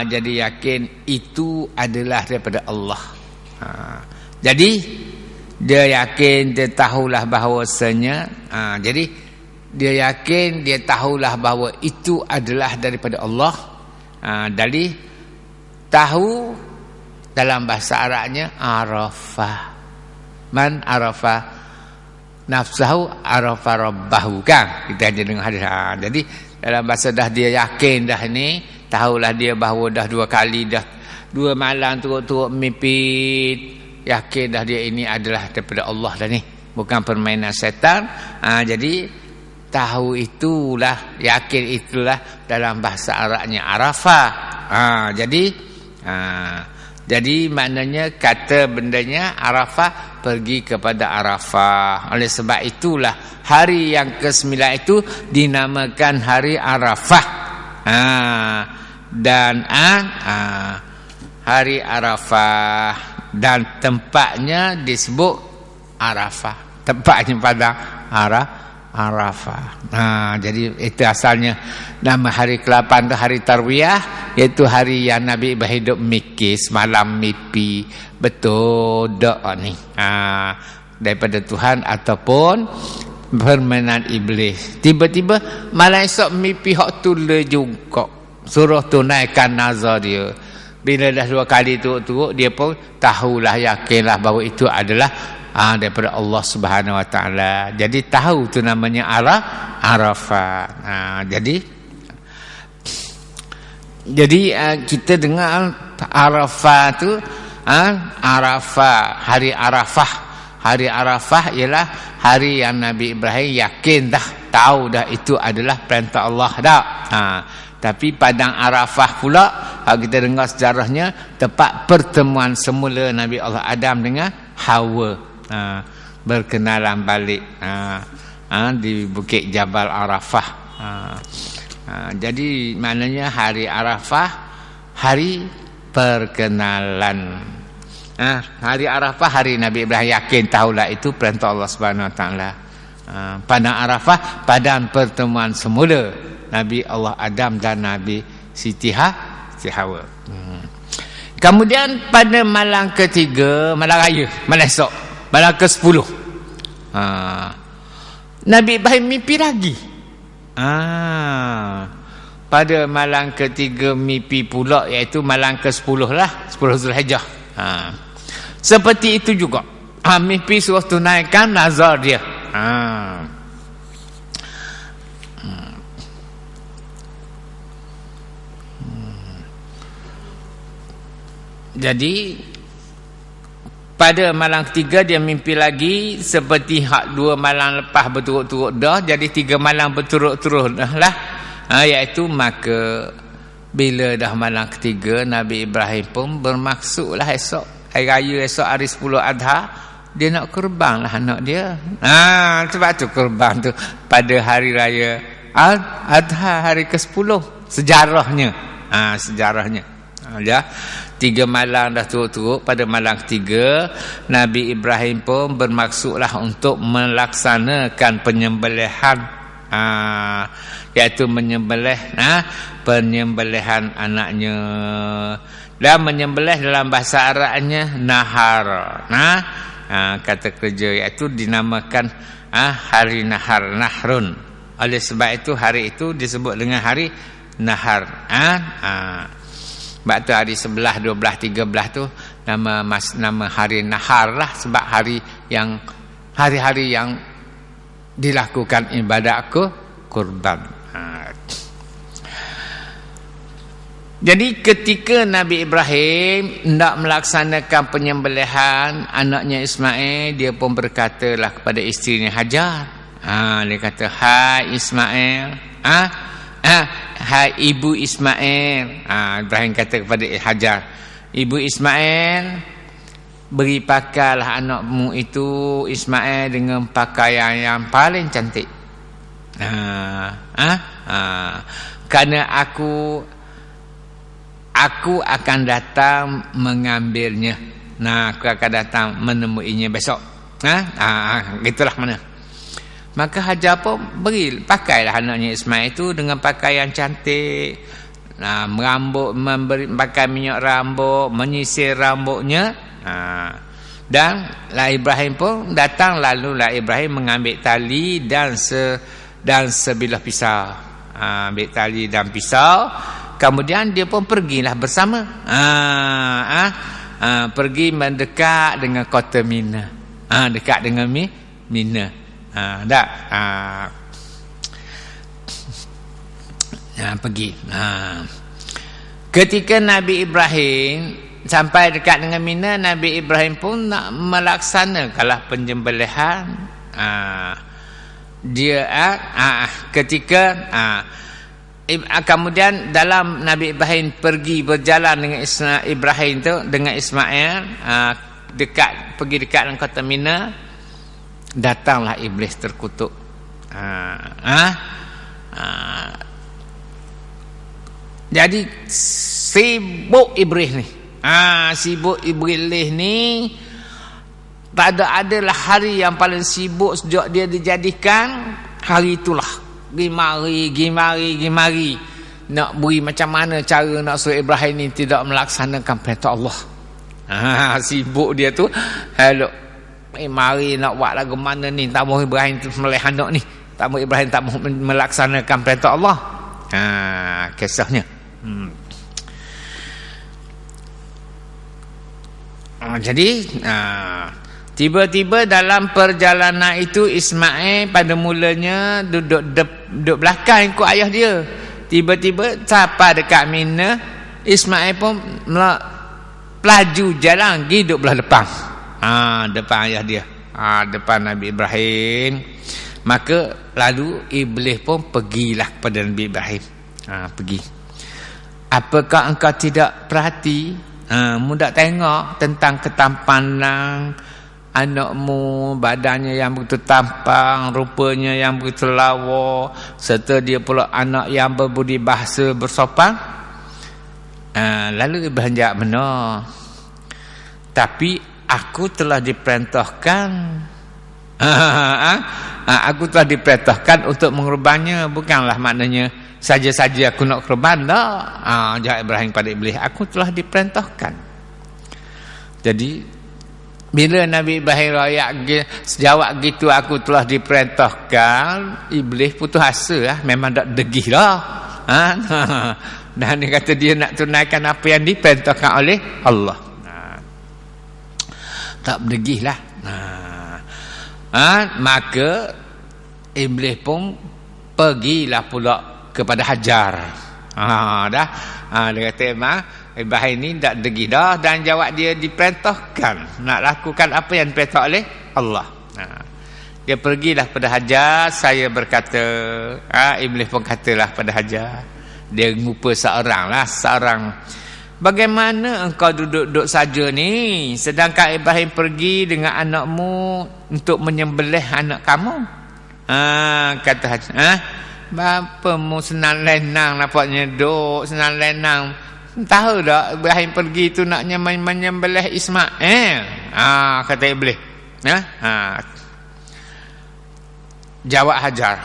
Jadi yakin itu adalah daripada Allah. Jadi dia yakin, dia tahulah bahawasanya, jadi dia yakin, dia tahulah bahawa itu adalah daripada Allah. Jadi tahu dalam bahasa Arabnya arafah. Man arafa nafsahu arafa rabbahu, kan? Kita ada dengar hadis. Jadi dalam bahasa dah dia yakin dah ni, tahulah dia bahawa dah 2 kali dah 2 malam turut-turut mimpi, yakin dah dia ini adalah daripada Allah dah ni, bukan permainan syaitan. Jadi tahu itulah, yakin itulah dalam bahasa Arabnya arafah. Jadi maknanya kata bendanya Arafah, pergi kepada Arafah. Oleh sebab itulah hari yang ke-9 itu dinamakan hari Arafah. Dan hari Arafah, dan tempatnya disebut Arafah. Tempatnya pada Arafah. Jadi itu asalnya nama hari ke-8 tu hari Tarwiyah, iaitu hari yang Nabi Ibrahim hidup mikir semalam mimpi betul doa ni daripada Tuhan ataupun permainan iblis. Tiba-tiba malam esok mimpi hak tu le juga, suruh tunaikan nazar dia. Bila dah 2 kali turut-turut, dia pun tahulah, yakinlah bahawa itu adalah daripada Allah Subhanahu Wa Taala. Jadi tahu tu namanya Arafah. Jadi kita dengar Arafah tu, Arafah, hari Arafah. Hari Arafah ialah hari yang Nabi Ibrahim yakin dah, tahu dah itu adalah perintah Allah dah. Tapi padang Arafah pula, kita dengar sejarahnya, tempat pertemuan semula Nabi Allah Adam dengan Hawa. Berkenalan balik di Bukit Jabal Arafah. Jadi maknanya hari Arafah, hari perkenalan. Hari Arafah, hari Nabi Ibrahim yakin tahulah itu perintah Allah Subhanahu Wa Taala. Padang Arafah, padang pertemuan semula Nabi Allah Adam dan Nabi Siti Hawa. Kemudian pada malam ketiga, malam raya, malam esok, malam ke-10, Nabi Ibrahim mimpi lagi. pada malam ketiga mimpi pula, iaitu malam ke-10 lah, 10 Zulhijjah. Seperti itu juga. Mimpi suruh tunaikan nazar dia. Jadi pada malam ketiga dia mimpi lagi seperti hak 2 malam lepas berturut-turut dah, jadi 3 malam berturut-turut dah lah. Iaitu maka bila dah malam ketiga, Nabi Ibrahim pun bermaksudlah esok hari raya, esok hari 10 Adha, dia nak kurban lah anak dia. Sebab tu kurban tu pada hari raya Adha, hari ke-10 sejarahnya. Sejarahnya. Ya. 3 malam dah turut-turut, pada malam ketiga Nabi Ibrahim pun bermaksudlah untuk melaksanakan penyembelihan, iaitu penyembelihan anaknya. Dan menyembelih dalam bahasa Arabnya nahar. Kata kerja, iaitu dinamakan hari nahar, nahrun. Oleh sebab itu hari itu disebut dengan hari nahar. Sebab tu hari 11, 12, 13 tu nama hari nahar lah, sebab hari-hari yang dilakukan ibadat kurban. Jadi ketika Nabi Ibrahim hendak melaksanakan penyembelihan anaknya Ismail, dia pun berkatalah kepada isterinya Hajar. Dia kata, "Hai Ismail." Hai ibu Ismail. Ibrahim kata kepada Hajar, "Ibu Ismail, beri pakailah anakmu itu Ismail dengan pakaian yang paling cantik. Kerana aku akan datang mengambilnya. Aku akan datang menemuinya besok." Gitulah mana. Maka Hajar pun pakailah anaknya Ismail itu dengan pakaian cantik. Pakai minyak rambut, menyisir rambutnya. Dan Ibrahim pun datang, lalu Ibrahim mengambil tali dan sebilah pisau. Ambil tali dan pisau. Kemudian dia pun pergilah bersama. Pergi mendekat dengan kota Mina. Dekat dengan Mina. Pergi. Ketika Nabi Ibrahim sampai dekat dengan Mina, Nabi Ibrahim pun nak melaksanakanlah penyembelihan. Kemudian dalam Nabi Ibrahim pergi berjalan dengan Ibrahim tu dengan Ismail, pergi dekat dengan kota Mina, datanglah iblis terkutuk. Jadi sibuk iblis ni. Sibuk iblis ni, tak adalah hari yang paling sibuk sejak dia dijadikan. Hari itulah gi mari nak beri macam mana cara nak suruh Ibrahim ni tidak melaksanakan perintah Allah. Sibuk dia tu. Mari nak buat lagu mana ni, tak mahu Ibrahim melih anak ni, tak mahu Ibrahim tak mahu melaksanakan perintah Allah. Kisahnya. Jadi tiba-tiba dalam perjalanan itu Ismail pada mulanya duduk belakang ikut ayah dia. Tiba-tiba sampai dekat Mina, Ismail pun pelaju jalan pergi duduk belah depan. Depan ayah dia, depan Nabi Ibrahim. Maka lalu iblis pun pergilah kepada Nabi Ibrahim. Pergi. Apakah engkau tidak perhati, mudah tengok tentang ketampanan anakmu, badannya yang begitu tampang, rupanya yang begitu lawa, serta dia pula anak yang berbudi bahasa bersopan. Lalu Ibrahim jawab, benar, tapi aku telah diperintahkan aku telah diperintahkan untuk mengorbannya, bukanlah maknanya saja-saja aku nak korban. Tak. Jawab Ibrahim pada iblis, aku telah diperintahkan. Jadi bila Nabi Ibrahim jawab gitu, aku telah diperintahkan, iblis putus asa lah, memang tak degih lah. Dan dia kata dia nak tunaikan apa yang diperintahkan oleh Allah. Tak berdegihlah. Maka iblis pun pergilah pula kepada Hajar. Dia kata Ibrahim ni tak degih dah, dan jawab dia diperintahkan nak lakukan apa yang diperintah oleh Allah. Dia pergilah pada Hajar. Saya berkata, iblis pun katalah pada Hajar, dia ngupa seorang, bagaimana engkau duduk-duduk saja ni, sedangkan Ibrahim pergi dengan anakmu untuk menyembelih anak kamu? Kata Hajar, bapa mu senang lenang, nampaknya duk senang lenang. Tahu tak Ibrahim pergi tu nak menyembelih Ismail? Kata iblis. Jawab Hajar,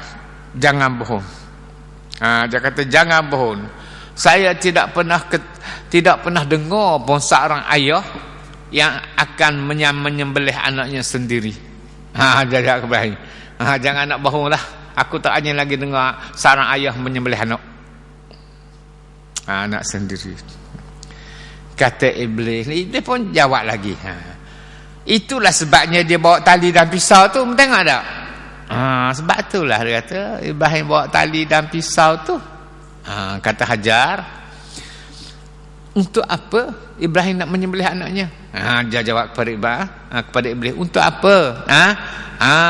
jangan bohong. Dia kata jangan bohong. Saya tidak pernah dengar pun seorang ayah yang akan menyembelih anaknya sendiri. Dia Ibrahim, jangan nak bohonglah. Aku tak hanya lagi dengar seorang ayah menyembelih anak sendiri. Kata iblis pun jawab lagi. Itulah sebabnya dia bawa tali dan pisau tu, tengok tak? Sebab itulah dia kata Ibrahim bawa tali dan pisau tu. Kata Hajar, untuk apa Ibrahim nak menyembelih anaknya? Dia jawab kepada iblis, untuk apa?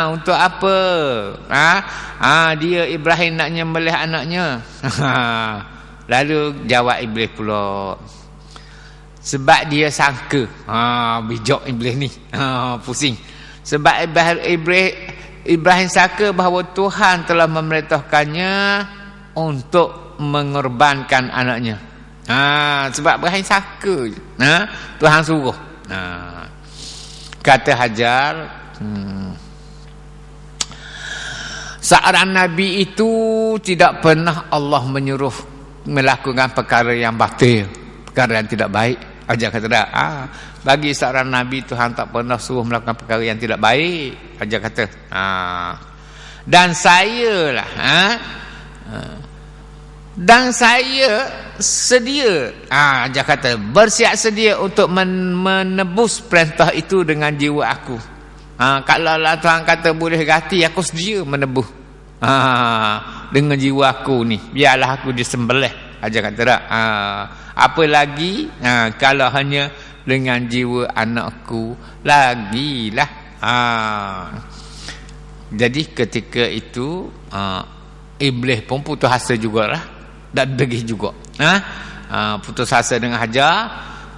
Untuk apa? Dia Ibrahim nak menyembelih anaknya. Lalu jawab iblis pula, sebab dia sangka. Bijak iblis ni. Pusing. Sebab Ibrahim sangka bahawa Tuhan telah memerintahkannya untuk mengorbankan anaknya. Sebab Ibrahim sangka Tuhan suruh. Kata Hajar, seorang Nabi itu tidak pernah Allah menyuruh melakukan perkara yang batil, perkara yang tidak baik. Hajar kata tak, bagi seorang Nabi Tuhan tak pernah suruh melakukan perkara yang tidak baik. Hajar kata, dan saya lah, dan saya sedia, Hajar kata, bersiap sedia untuk menebus perintah itu dengan jiwa aku. Kalau lah Tuhan kata boleh ganti, aku sedia menebus dengan jiwa aku ni, biarlah aku disembelih. Hajar kata tak, apa lagi kalau hanya dengan jiwa anakku lagilah. Jadi ketika itu iblis pun putus asa jugalah, dan degih juga. Putus asa dengan Hajar,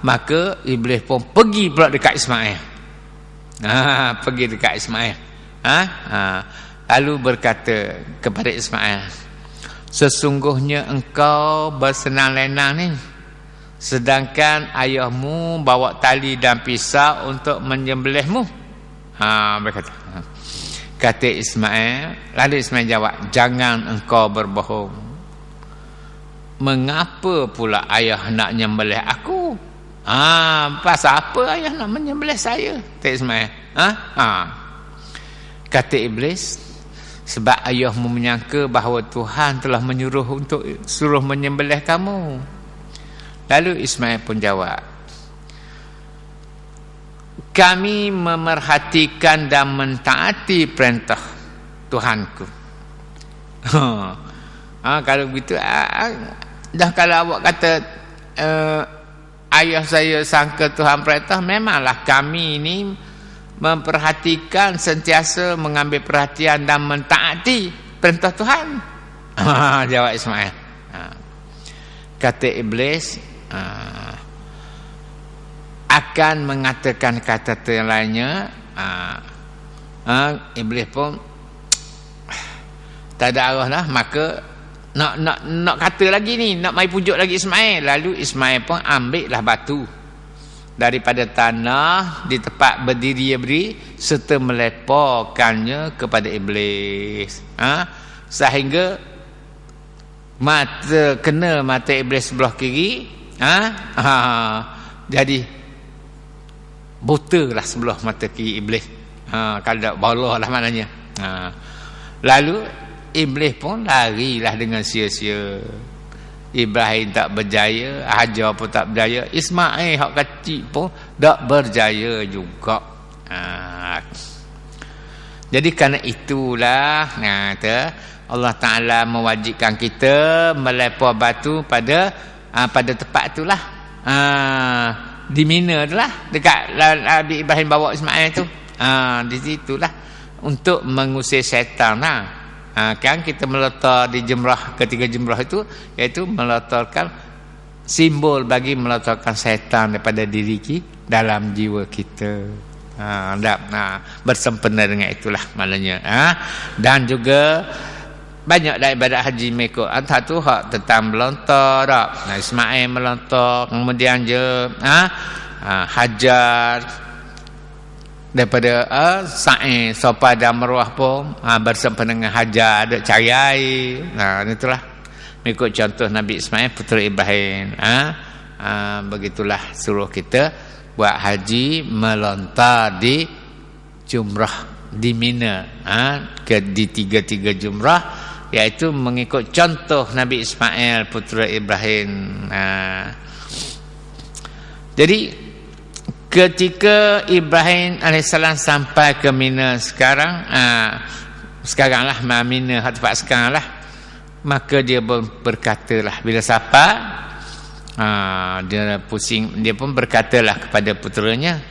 maka iblis pun pergi pula dekat Ismail. Pergi dekat Ismail. Lalu berkata kepada Ismail, sesungguhnya engkau bersenang lenang ni, sedangkan ayahmu bawa tali dan pisau untuk menyembelihmu. Berkata. Kata Ismail, lalu Ismail jawab, jangan engkau berbohong. Mengapa pula ayah nak menyembelih aku? Pasal apa ayah nak menyembelih saya? Kata Ismail. Kata iblis, sebab ayahmu menyangka bahawa Tuhan telah menyuruh untuk suruh menyembelih kamu. Lalu Ismail pun jawab, kami memerhatikan dan mentaati perintah Tuhanku. Kalau begitu, dah kalau awak kata ayah saya sangka Tuhan perintah, memanglah kami ini memperhatikan, sentiasa mengambil perhatian dan mentaati perintah Tuhan. Jawab Ismail. Kata iblis, akan mengatakan kata yang lainnya. Iblis pun tak ada arah lah, maka nak kata lagi ni, nak mai pujuk lagi Ismail. Lalu Ismail pun ambil lah batu daripada tanah di tempat berdiri serta meleparkannya kepada iblis, sehingga kena mata iblis sebelah kiri. Jadi buta lah sebelah mata kiri iblis. Kalau tak bola lah maknanya. Lalu iblis pun larilah dengan sia-sia. Ibrahim tak berjaya, Hajar pun tak berjaya, Ismail hak kecil pun tak berjaya juga. Jadi kerana itulah Allah Ta'ala mewajibkan kita melepah batu pada tempat itulah, di Mina itulah, dekat Nabi Ibrahim bawa Ismail tu, di situlah untuk mengusir syaitan lah. Kan kita meletak di jemrah, ketiga jemrah itu iaitu meletakkan simbol bagi meletakkan syaitan daripada diri kita dalam jiwa kita. Bersempena dengan itulah maknanya. Dan juga banyak daripada haji mereka, antara tu hak tentang melontar tak. Ismail melontar, kemudian je Hajar daripada Sa'i Sopa dan Marwah pun bersempena dengan Hajar ada cari air. Itulah mengikut contoh Nabi Ismail putera Ibrahim. Begitulah suruh kita buat haji melontar di jumrah di Mina, di tiga-tiga jumrah, iaitu mengikut contoh Nabi Ismail putera Ibrahim. Jadi ketika Ibrahim AS sampai ke Mina sekaranglah Mina tempat sekarang lah, maka dia berkatalah bila sampai dia pusing, dia pun berkatalah kepada puteranya,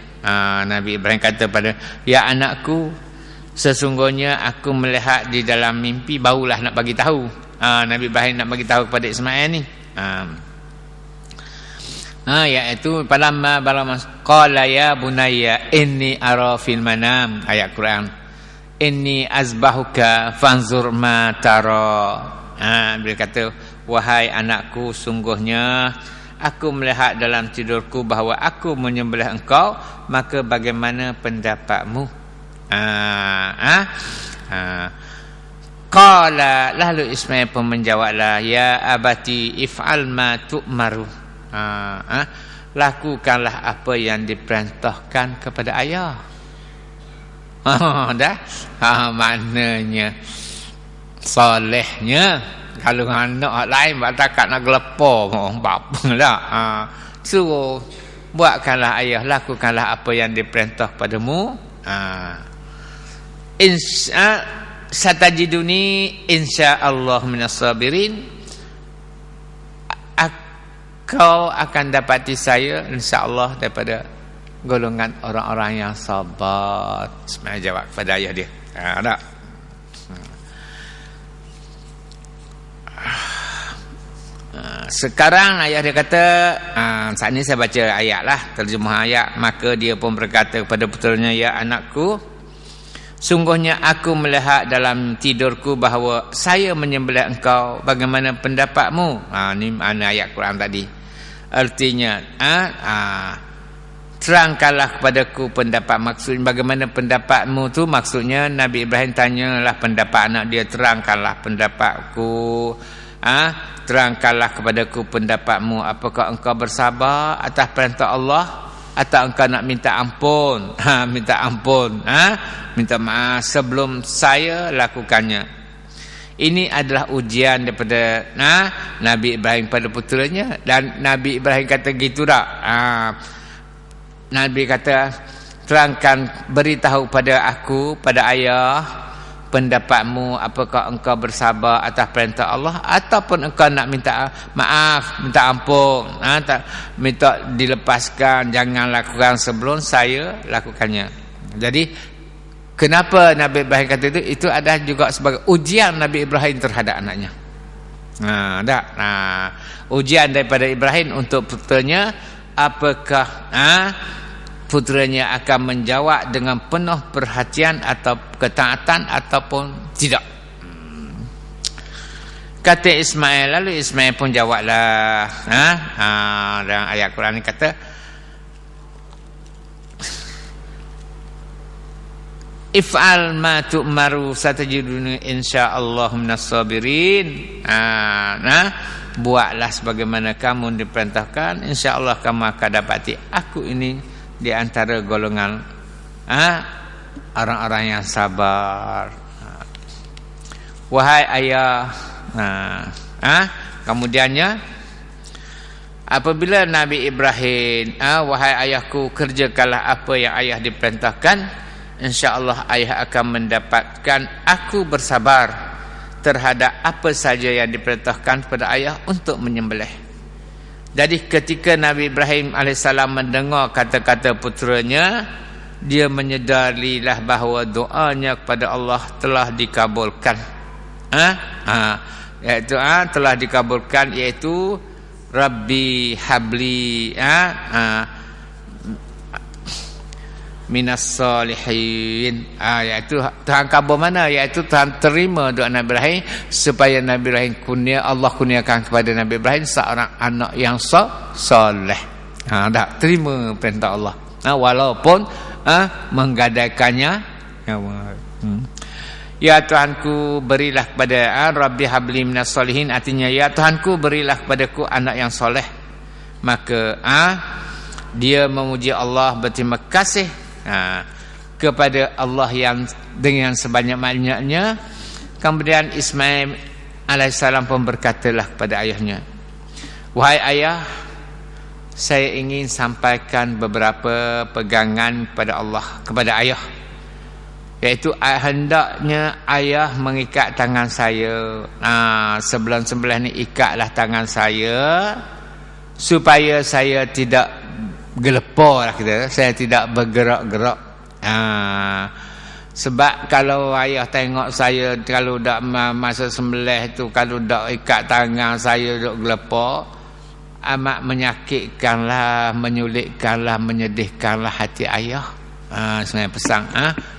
Nabi Ibrahim kata pada, ya anakku, sesungguhnya aku melihat di dalam mimpi, barulah nak bagi tahu. Nabi Ibrahim nak bagi tahu kepada Ismail ni. Iaitu falamma qala ya bunayya inni ara fil manam, ayat Quran, inni azbahuka fanzur ma tara. Dia kata, wahai anakku, sungguhnya aku melihat dalam tidurku bahawa aku menyembelih engkau, maka bagaimana pendapatmu? Qala, lalu Ismail pun menjawablah, ya abati if'al ma tu'maru. Lakukanlah apa yang diperintahkan kepada ayah. Maknanya solehnya. Kalau anak lain batakat nak gelepar bapalah, suruh buatkanlah ayah, lakukanlah apa yang diperintah padamu. Satajiduni insyaallah minas sabirin. Kau akan dapati saya insya-Allah daripada golongan orang-orang yang sabar. Ismail jawab kepada ayah dia. Tak. Sekarang ayah dia kata, saat ini saya baca ayat lah, terjemah ayat. Maka dia pun berkata kepada puteranya, ya anakku, sungguhnya aku melihat dalam tidurku bahawa saya menyembelih engkau, bagaimana pendapatmu? Ini mana ayat Quran tadi. Artinya terangkanlah kepadaku pendapat, maksudnya bagaimana pendapatmu tu, maksudnya Nabi Ibrahim tanyalah pendapat anak dia, terangkanlah pendapatku. Terangkanlah kepadaku pendapatmu, apakah engkau bersabar atas perintah Allah atau engkau nak minta ampun? Minta ampun, minta maaf sebelum saya lakukannya. Ini adalah ujian daripada Nabi Ibrahim pada puteranya, dan Nabi Ibrahim kata gitu tak. Nabi kata, terangkan, beritahu pada aku, pada ayah, pendapatmu, apakah engkau bersabar atas perintah Allah ataupun engkau nak minta maaf, minta ampun, minta dilepaskan, jangan lakukan sebelum saya lakukannya. Jadi kenapa Nabi Ibrahim kata itu? Itu adalah juga sebagai ujian Nabi Ibrahim terhadap anaknya. Ujian daripada Ibrahim untuk puteranya, apakah puteranya akan menjawab dengan penuh perhatian atau ketaatan ataupun tidak. Kata Ismail, lalu Ismail pun jawablah. Dalam ayat Quran ni kata, if'al ma tu'maru satajiduni insyaallah minas sabirin. Buatlah sebagaimana kamu diperintahkan, insyaallah kamu akan dapati aku ini di antara golongan orang-orang yang sabar. Wahai ayah, kemudiannya apabila Nabi Ibrahim, wahai ayahku, kerjakanlah apa yang ayah diperintahkan, insya-Allah ayah akan mendapatkan aku bersabar terhadap apa saja yang diperintahkan kepada ayah untuk menyembelih. Jadi ketika Nabi Ibrahim AS mendengar kata-kata puteranya, dia menyedarilah bahawa doanya kepada Allah telah dikabulkan. Iaitu telah dikabulkan, iaitu Rabbi habli minas salihin. Iaitu Tuhan kabul mana? Iaitu Tuhan terima doa Nabi Ibrahim supaya Nabi Ibrahim Allah kurniakan kepada Nabi Ibrahim seorang anak yang soleh. Dah terima perintah Allah. Walaupun menggadaikannya. Ya Tuhanku, berilah kepada Rabbi habli minas salihin, artinya ya Tuhanku, berilah kepadaku anak yang soleh. Maka dia memuji Allah, berterima kasih kepada Allah yang dengan sebanyak-banyaknya. Kemudian Ismail alaihissalam pun berkatalah kepada ayahnya, wahai ayah, saya ingin sampaikan beberapa pegangan kepada ayah, iaitu hendaknya ayah mengikat tangan saya. Sebelum sembelih ni ikatlah tangan saya supaya saya tidak gelepar lah kita, saya tidak bergerak-gerak. Sebab kalau ayah tengok saya kalau dak masa sembelih tu, kalau dak ikat tangan saya duk gelepar, amat menyakitkanlah, menyulitkanlah, menyedihkanlah hati ayah. Sebenarnya pesan,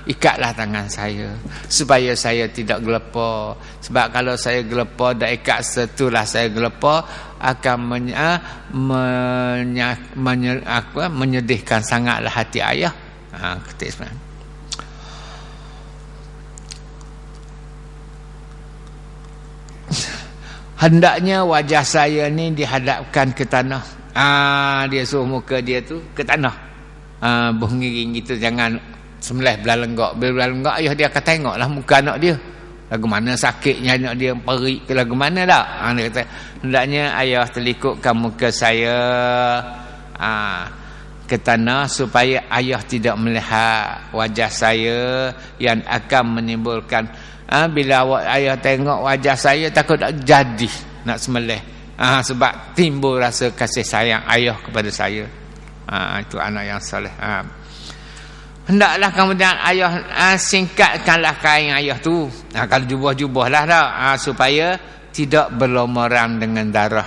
ikatlah tangan saya supaya saya tidak gelepar. Sebab kalau saya gelepar, dah ikat setulah saya gelepar, akan menyedihkan sangatlah hati ayah. Ketik sebenarnya. Hendaknya wajah saya ni dihadapkan ke tanah. Dia suruh muka dia tu ke tanah. Berngiring gitu, jangan sembelih belah lenggak. Belah lenggak ayah dia akan tengoklah muka anak dia, lagu mana sakitnya anak dia, perik ke lagu mana tak. Dia kata hendaknya ayah terlikupkan muka saya ke tanah supaya ayah tidak melihat wajah saya yang akan menimbulkan bila ayah tengok wajah saya takut tak jadi nak sembelih. Sebab timbul rasa kasih sayang ayah kepada saya. Itu anak yang soleh. Hendaklah kemudian ayah singkatkanlah kain ayah tu. Kalau jubah-jubah lah dah, supaya tidak berlumuran dengan darah,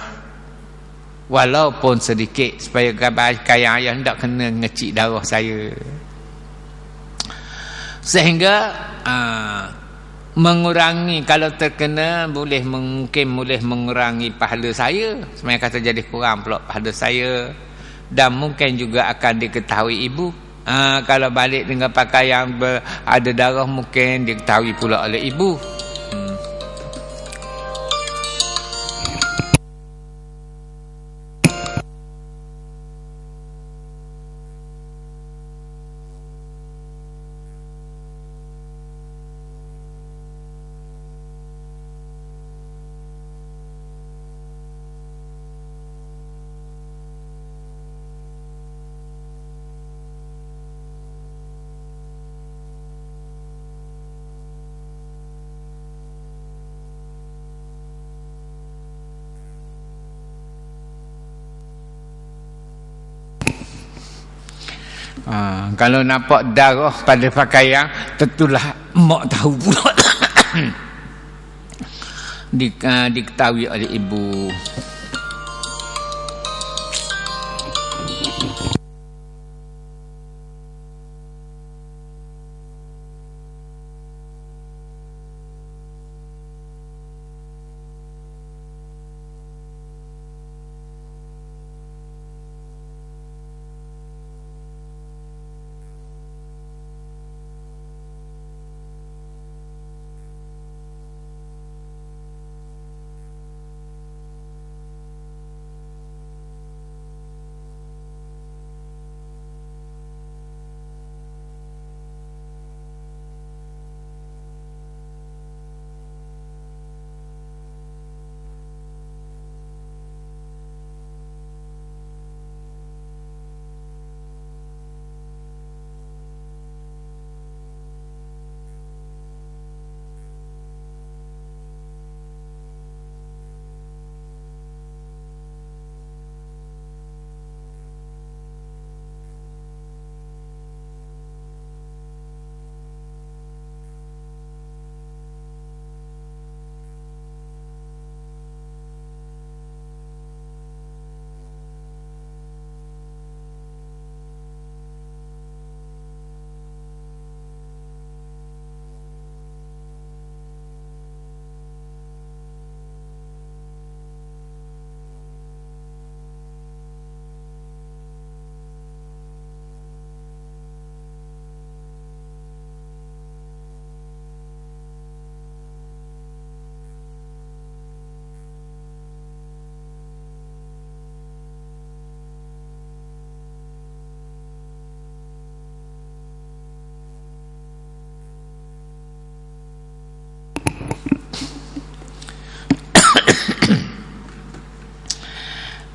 walaupun sedikit, supaya kain ayah tidak kena ngecik darah saya, sehingga mengurangi, kalau terkena mungkin boleh mengurangi pahala saya. Sebenarnya kata jadi kurang pula pahala saya. Dan mungkin juga akan diketahui ibu. Kalau balik dengan pakaian ada darah, mungkin diketahui pula oleh ibu. Kalau nampak darah pada pakaian, tentulah mak tahu pula. Diketahui oleh ibu.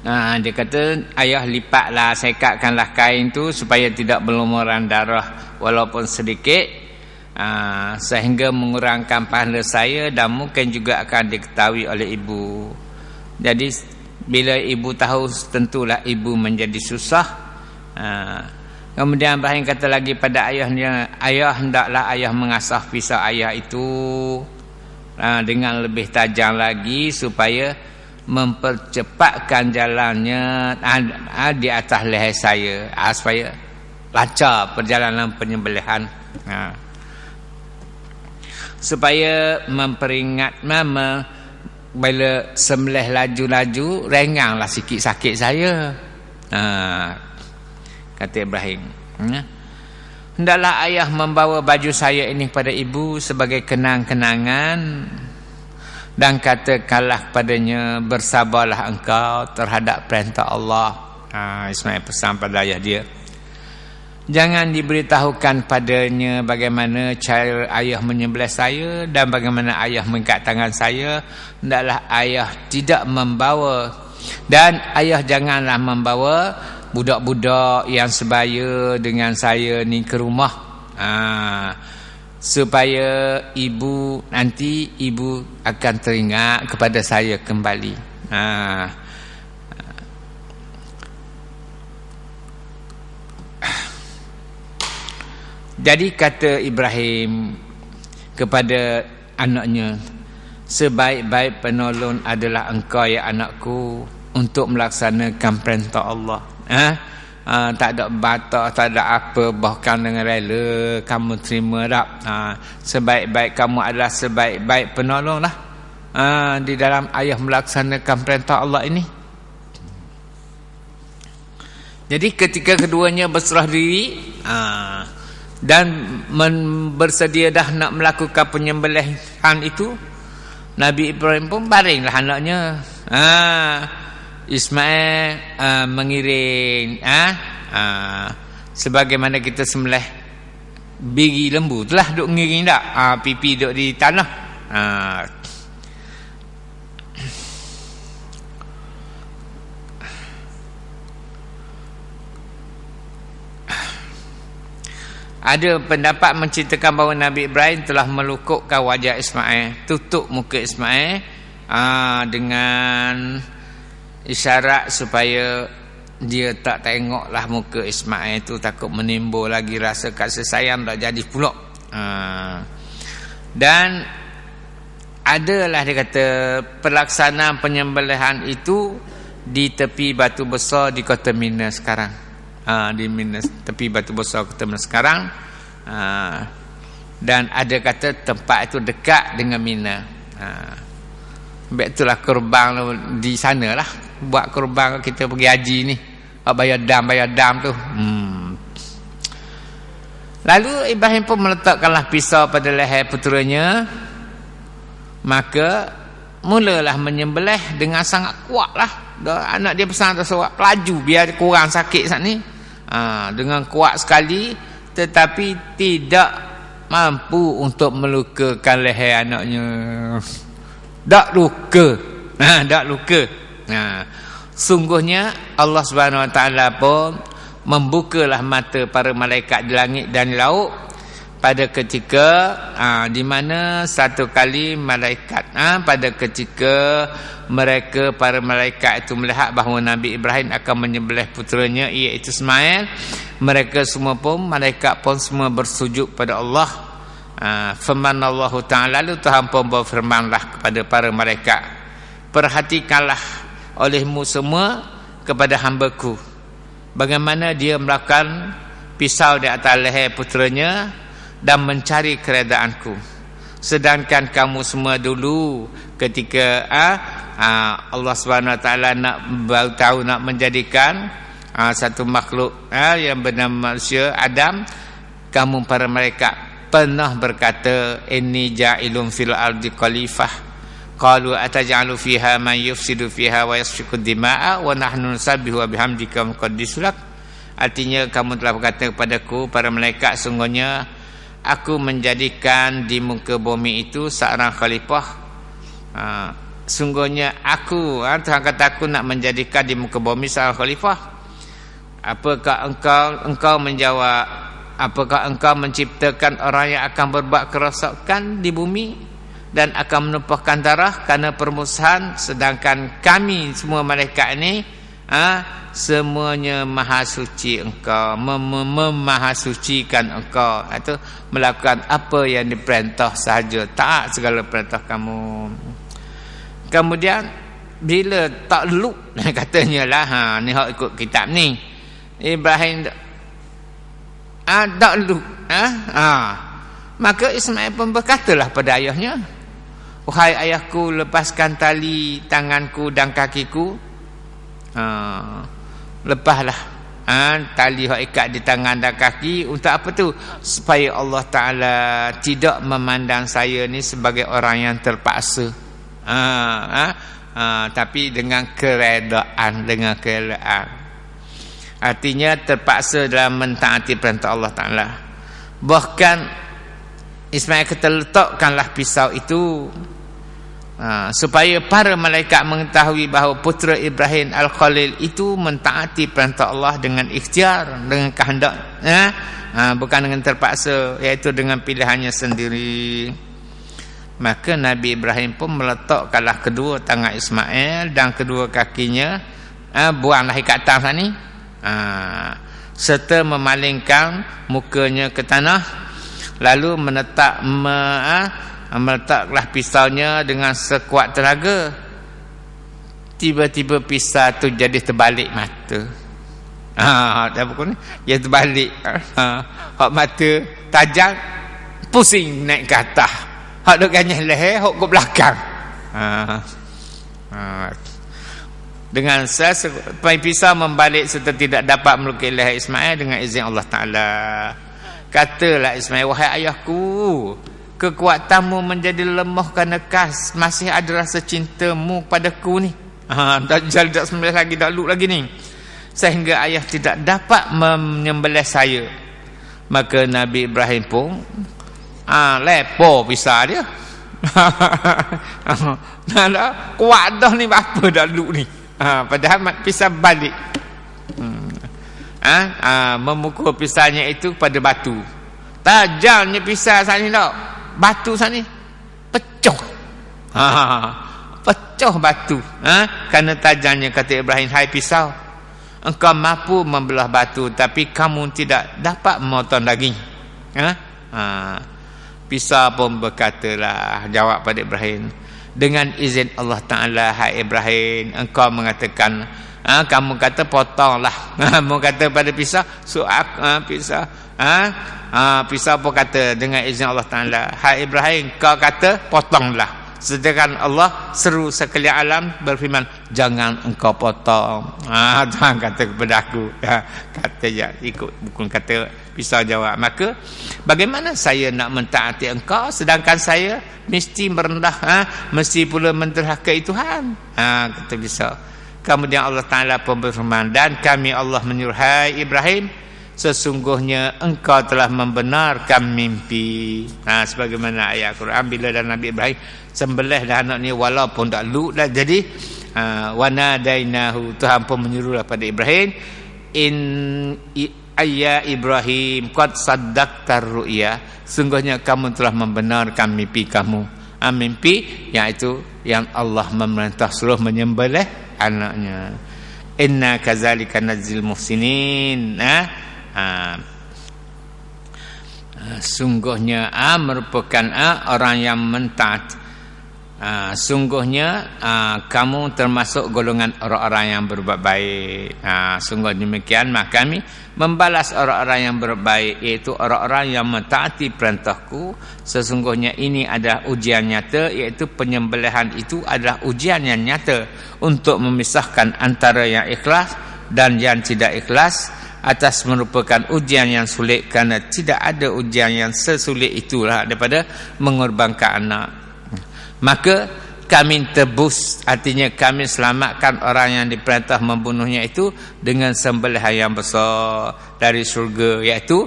Dia kata, ayah lipatlah, sekatkanlah kain tu supaya tidak berlumuran darah walaupun sedikit, sehingga mengurangkan pahala saya dan mungkin juga akan diketahui oleh ibu. Jadi bila ibu tahu, tentulah ibu menjadi susah. Kemudian Ibrahim kata lagi pada ayahnya, ayah, hendaklah ayah mengasah pisau ayah itu dengan lebih tajam lagi supaya mempercepatkan jalannya di atas leher saya, supaya lancar perjalanan penyembelihan, supaya memperingat bila sembelih laju-laju ringanlah sikit sakit saya, kata Ibrahim. Hendaklah ayah membawa baju saya ini pada ibu sebagai kenang-kenangan, dan katakanlah kepadanya, bersabarlah engkau terhadap perintah Allah. Ismail pesan pada ayah dia. Jangan diberitahukan padanya bagaimana cara ayah menyembelih saya dan bagaimana ayah mengikat tangan saya. Hendaklah ayah tidak membawa, dan ayah janganlah membawa budak-budak yang sebaya dengan saya ni ke rumah, supaya ibu nanti ibu akan teringat kepada saya kembali. Jadi kata Ibrahim kepada anaknya, sebaik-baik penolong adalah engkau ya anakku untuk melaksanakan perintah Allah. Tak ada batas, tak ada apa, bahkan dengan rela kamu terima tak. Sebaik-baik kamu adalah sebaik-baik penolong lah di dalam ayah melaksanakan perintah Allah ini. Jadi ketika keduanya berserah diri dan bersedia dah nak melakukan penyembelihan itu, Nabi Ibrahim pun baringlah anaknya. Ismail mengiring sebagaimana kita sembelih biri lembu itulah duk ngiring tak, pipi duk di tanah. Ada pendapat menceritakan bahawa Nabi Ibrahim telah melukukkan wajah Ismail, tutup muka Ismail dengan isyarat supaya dia tak tengoklah muka Ismail itu, takut menimbul lagi rasa kasih sayang, tak jadi pula. Dan adalah dia kata pelaksanaan penyembelihan itu di tepi batu besar di kota Mina sekarang. Di Mina, tepi batu besar kota Mina sekarang. Dan ada kata tempat itu dekat dengan Mina. Itulah kurban di sana lah. Buat kurban kita pergi haji ni, bayar dam tu. Lalu Ibrahim pun meletakkanlah pisau pada leher puteranya. Maka mulalah menyembelih dengan sangat kuat lah. Anak dia pesan tersewak, pelaju biar kurang sakit saat ni. Dengan kuat sekali, tetapi tidak mampu untuk melukakan leher anaknya. Tak luka. Tak luka. Sungguhnya Allah Subhanahu Wa Taala pun membukalah mata para malaikat di langit dan di laut pada ketika di mana satu kali malaikat pada ketika mereka para malaikat itu melihat bahawa Nabi Ibrahim akan menyembelih puteranya iaitu Ismail, mereka semua pun malaikat pun semua bersujud pada Allah. Firmanallahu ta'ala, lalu Tuhan pun berfirmanlah kepada para malaikat, perhatikanlah olehmu semua kepada hamba-Ku bagaimana dia melakukan pisau di atas leher puteranya dan mencari keredaanku, sedangkan kamu semua dulu ketika Allah Subhanahu Wa Taala baru tahu nak menjadikan satu makhluk yang bernama manusia Adam, kamu para malaikat pernah berkata, inni ja'ilun fil ardi khalifah, qalu ataj'alu fiha man yufsidu fiha wa yasfiku dima'a wa nahnu nusabbihu bihamdika wa nuqaddisu lak. Artinya kamu telah berkata kepadaku para malaikat, sungguhnya aku menjadikan di muka bumi itu seorang khalifah sungguhnya aku, Tuhan kata aku nak menjadikan di muka bumi seorang khalifah. Apakah engkau menjawab, apakah engkau menciptakan orang yang akan berbuat kerosakan di bumi dan akan menumpahkan darah kerana permusuhan, sedangkan kami semua malaikat ini semuanya maha suci engkau, memahasucikan engkau, itu melakukan apa yang diperintah sahaja, taat segala perintah kamu. Kemudian bila takluk katanya lah, ni hak ikut kitab ni, Ibrahim takluk, maka Ismail pun berkatalah pada ayahnya, wahai ayahku, lepaskan tali tanganku dan kakiku. Lepaslah tali yang ikat di tangan dan kaki. Untuk apa tu? Supaya Allah Ta'ala tidak memandang saya ni sebagai orang yang terpaksa, tapi dengan keredaan, artinya terpaksa dalam mentaati perintah Allah Ta'ala. Bahkan Ismail kata, letakkanlah pisau itu supaya para malaikat mengetahui bahawa putera Ibrahim Al-Khalil itu mentaati perintah Allah dengan ikhtiar, dengan kehendak, bukan dengan terpaksa, iaitu dengan pilihannya sendiri. Maka Nabi Ibrahim pun meletakkanlah kedua tangan Ismail dan kedua kakinya, buanglah ikatan sana, serta memalingkan mukanya ke tanah, lalu meletaklah pisaunya dengan sekuat tenaga. Tiba-tiba pisau tu jadi terbalik mata. Dah pukul ni dia terbalik. Hak mata tajam, pusing naik ke atas. Hak duk ganyah leher, hak ke belakang. Dengan pisau membalik serta tidak dapat melukai leher Ismail dengan izin Allah Ta'ala. Katalah Ismail, wahai ayahku, kekuatanmu menjadi lemah kerana kas masih ada rasa cintamu padaku ni. Dajjal tak sembelih lagi, tak luk lagi ni, sehingga ayah tidak dapat menyembelih saya. Maka Nabi Ibrahim pun lepo pisau dia. Nah, kuat dah ni, apa dah luk ni. Padahal pisau balik. Memukul pisaunya itu pada batu. Tajamnya pisau sana tak, batu sana pecah. Pecah batu. Kerana tajamnya, kata Ibrahim, hai pisau, engkau mampu membelah batu, tapi kamu tidak dapat memotong daging. Pisau pun berkatalah, jawab pada Ibrahim, dengan izin Allah Ta'ala, hai Ibrahim, engkau mengatakan, kamu kata potonglah. Kamu kata pada pisau, pisau. Pisau pun kata dengan izin Allah Ta'ala, hai Ibrahim, kau kata potonglah. Sedangkan Allah seru sekalian alam berfirman, jangan engkau potong. Tuhan kata kepada aku, kata ya, ikut bukan kata pisau jawab. Maka bagaimana saya nak mentaati engkau sedangkan saya mesti merendah, mesti pula menderhakai Tuhan. Kata pisau. Kemudian Allah Ta'ala pun berfirman, dan kami Allah menyuruh, hai Ibrahim, sesungguhnya engkau telah membenarkan mimpi. Sebagaimana ayat Quran, bila dan Nabi Ibrahim sembelih dah anak ni, walaupun tak luk dah jadi, wanadainahu, Tuhan pun menyuruhlah pada Ibrahim, ayya Ibrahim qad saddaqtar ru'ya, sungguhnya kamu telah membenarkan mimpi kamu. Mimpi iaitu yang Allah memerintah suruh menyembelih anaknya. Inna kazalika najzil muhsinin. Sungguhnya merupakan orang yang mentaat. Sungguhnya kamu termasuk golongan orang-orang yang berbuat baik. Sungguh demikian, maka kami membalas orang-orang yang berbaik, iaitu orang-orang yang mentaati perintahku. Sesungguhnya ini adalah ujian nyata, iaitu penyembelihan itu adalah ujian yang nyata untuk memisahkan antara yang ikhlas dan yang tidak ikhlas. Atas merupakan ujian yang sulit, kerana tidak ada ujian yang sesulit itulah daripada mengorbankan anak. Maka kami tebus, artinya kami selamatkan orang yang diperintah membunuhnya itu dengan sembelihan yang besar dari syurga, iaitu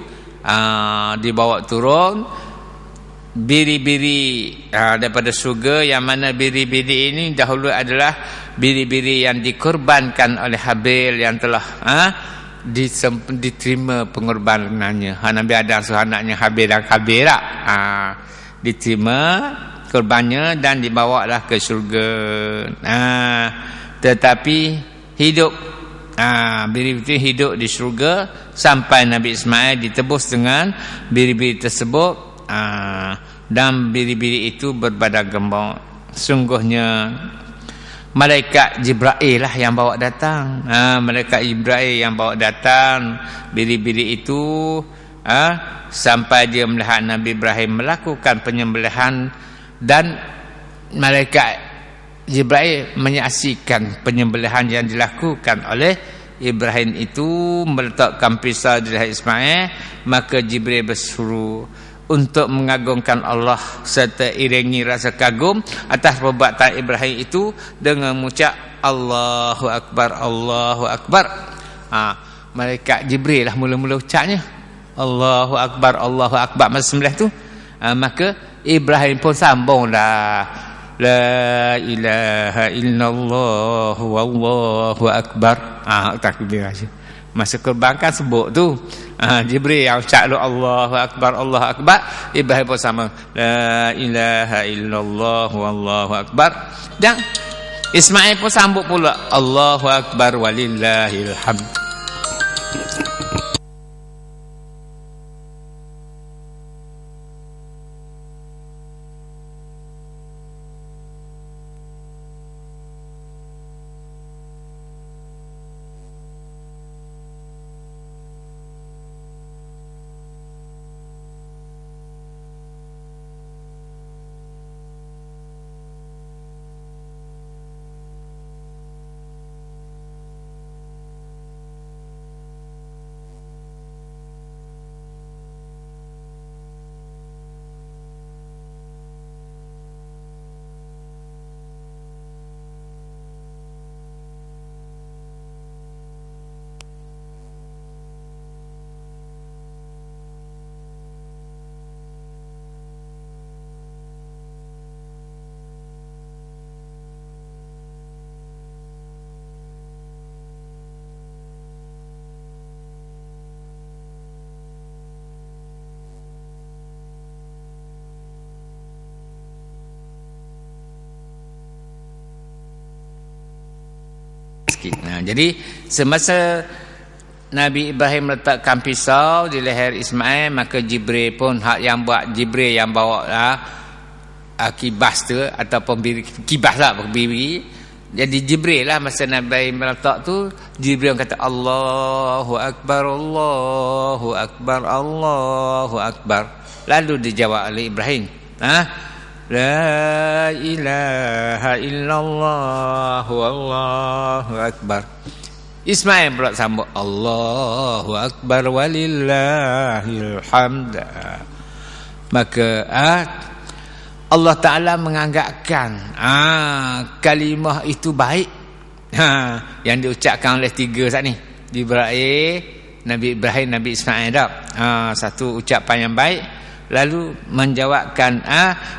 dibawa turun biri-biri daripada syurga, yang mana biri-biri ini dahulu adalah biri-biri yang dikorbankan oleh Habil yang telah diterima pengorbanannya. Nabi Adam suruh anaknya Habil dan Kabil diterima korbannya dan dibawalah ke syurga. Tetapi hidup biri-biri hidup di syurga sampai Nabi Ismail ditebus dengan biri-biri tersebut. Dan biri-biri itu berbadan gembok. Sungguhnya malaikat Jibril lah yang bawa datang. Malaikat Jibril yang bawa datang biri-biri itu sampai dia melihat Nabi Ibrahim melakukan penyembelihan, dan malaikat Jibril menyaksikan penyembelihan yang dilakukan oleh Ibrahim itu, meletakkan pisau di leher Ismail. Maka Jibril berseru untuk mengagungkan Allah serta iringi rasa kagum atas perbuatan Ibrahim itu dengan mengucap Allahu Akbar, Allahu Akbar. Malaikat Jibril lah mula-mula ucapnya Allahu Akbar, Allahu Akbar masa sembelih tu. Maka Ibrahim pun sambung dah, la ilaha illallah wallahu akbar. Takbir aja. Masa korban kan sebut tu. Jibril yang ucap Allahu Akbar, Allahu Akbar. Ibrahim pun sama, la ilaha illallah wallahu akbar. Dan Ismail pun sambut pula, Allahu Akbar walillahil hamd. Jadi semasa Nabi Ibrahim letakkan pisau di leher Ismail, maka Jibril pun Jibril yang bawa kibas tu ataupun kibas lah biri. Jadi Jibril lah masa Nabi Ibrahim letak tu, Jibril kata Allahu Akbar, Allahu Akbar, Allahu Akbar. Lalu dijawab oleh Ibrahim, la ilaha illallah wallahu akbar. Ismail pula sambut Allahu Akbar walillahil hamd. Maka Allah Ta'ala menganggapkan kalimah itu baik yang diucapkan oleh tiga saat ni, Nabi Ibrahim, Nabi Ismail dah. Satu ucapan yang baik, lalu menjawabkan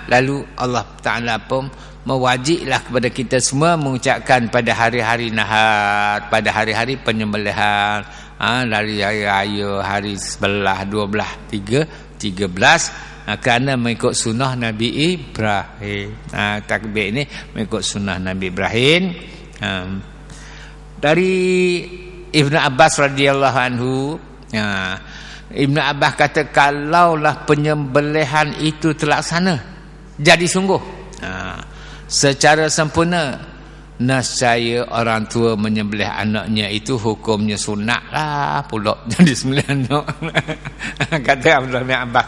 lalu Allah Ta'ala pun mewajiblah kepada kita semua mengucapkan pada hari-hari nahar, pada hari-hari penyembelihan, dari hari raya, hari 11, 12, 13, kerana mengikut sunnah Nabi Ibrahim. Takbir ini mengikut sunnah Nabi Ibrahim. Dari Ibn Abbas radhiyallahu anhu, Ibn Abbas kata, kalaulah penyembelihan itu terlaksana jadi sungguh secara sempurna, nescaya orang tua menyembelih anaknya itu hukumnya sunat lah pula jadi 9 anak. Kata Abdullah bin Abbas.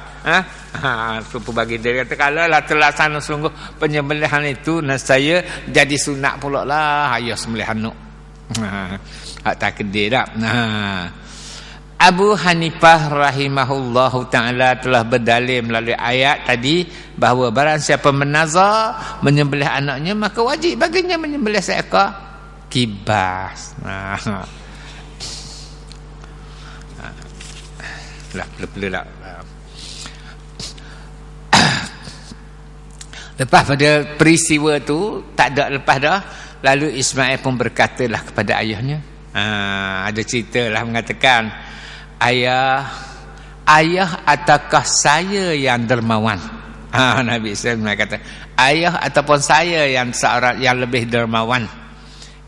Tu bagi dia kata, kalaulah terlaksana sungguh penyembelihan itu, nescaya jadi sunat pula lah ayah sembelih anak. Tak kedai dah. Abu Hanifah rahimahullahu ta'ala telah berdalil melalui ayat tadi bahawa barang siapa menazar menyembelih anaknya, maka wajib baginya menyembelih seekor kibas. Lepas pada peristiwa tu, tak ada lepas dah, lalu Ismail pun berkatalah kepada ayahnya. Ada cerita lah mengatakan, ayah, ataukah saya yang dermawan? Nabi Ismail kata, ayah ataupun saya yang seorang yang lebih dermawan?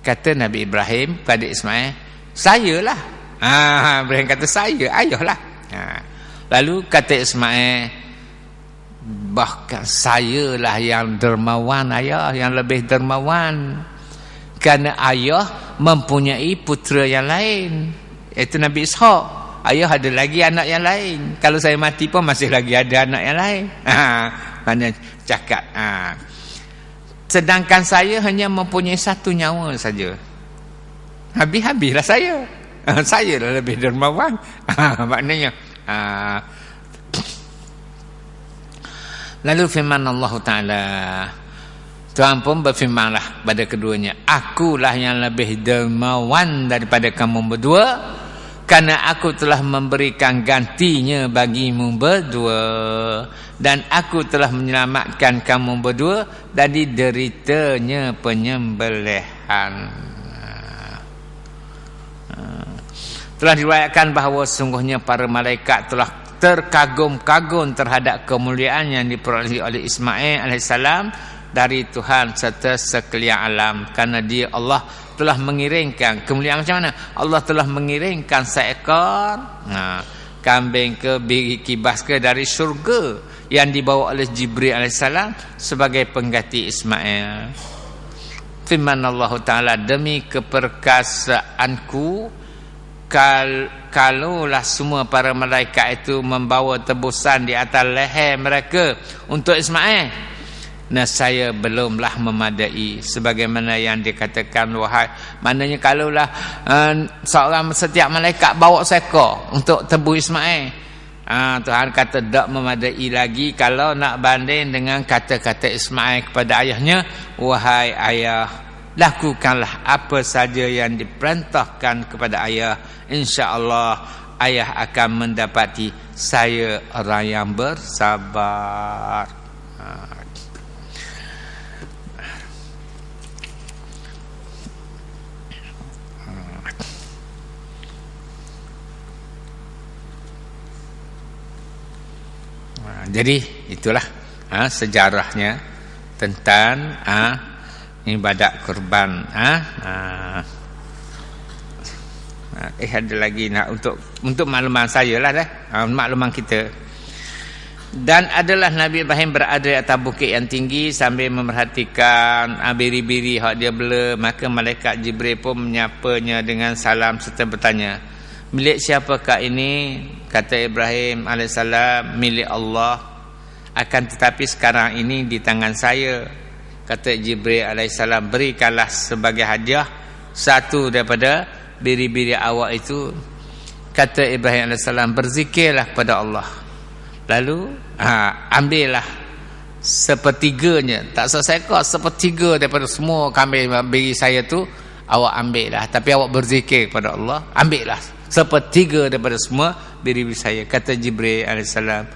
Kata Nabi Ibrahim kepada Ismail, saya lah. Ibrahim kata, saya, ayah lah. Lalu kata Ismail, bahkan saya lah yang dermawan, ayah yang lebih dermawan, kerana ayah mempunyai putera yang lain, iaitu Nabi Ishaq. Ayah ada lagi anak yang lain, kalau saya mati pun masih lagi ada anak yang lain. Mana cakap, sedangkan saya hanya mempunyai satu nyawa saja, habis-habislah saya. Saya lah lebih dermawan. Maknanya lalu firman Allah Ta'ala, Tuhan pun berfirmanlah pada keduanya, akulah yang lebih dermawan daripada kamu berdua, kerana aku telah memberikan gantinya bagimu berdua, dan aku telah menyelamatkan kamu berdua dari deritanya penyembelihan. Telah diriwayatkan bahawa sungguhnya para malaikat telah terkagum-kagum terhadap kemuliaan yang diperolehi oleh Ismail alaihissalam dari Tuhan serta sekalian alam, kerana dia Allah telah mengiringkan kemuliaan. Macam mana? Allah telah mengiringkan seekor kambing ke biri kibas ke dari syurga yang dibawa oleh Jibril alaihissalam sebagai pengganti Ismail. Firman Allah Ta'ala, demi keperkasaanku, kalaulah semua para malaikat itu membawa tebusan di atas leher mereka untuk Ismail, nah saya belumlah memadai sebagaimana yang dikatakan wahai. Maknanya kalaulah seorang setiap malaikat bawa seekor untuk tebu Ismail, Tuhan kata tak memadai lagi kalau nak banding dengan kata-kata Ismail kepada ayahnya, wahai ayah, lakukanlah apa saja yang diperintahkan kepada ayah, insya-Allah ayah akan mendapati saya orang yang bersabar. Jadi itulah sejarahnya tentang ibadat kurban. Ada lagi nak untuk makluman saya lah makluman kita. Dan adalah Nabi Ibrahim berada di atas bukit yang tinggi sambil memerhatikan biri-biri hak dia bela. Maka malaikat Jibril pun menyapanya dengan salam serta bertanya, milik siapakah ini? Kata Ibrahim alaihissalam, milik Allah, akan tetapi sekarang ini di tangan saya. Kata Jibril alaihissalam, berikanlah sebagai hadiah satu daripada biri-biri awak itu. Kata Ibrahim alaihissalam, berzikirlah kepada Allah, lalu ambillah sepertiganya, tak seekor, sepertiga daripada semua kambing biri saya tu awak ambillah, tapi awak berzikir kepada Allah, ambillah sepertiga daripada semua biri-biri saya. Kata Jibril alaihissalam.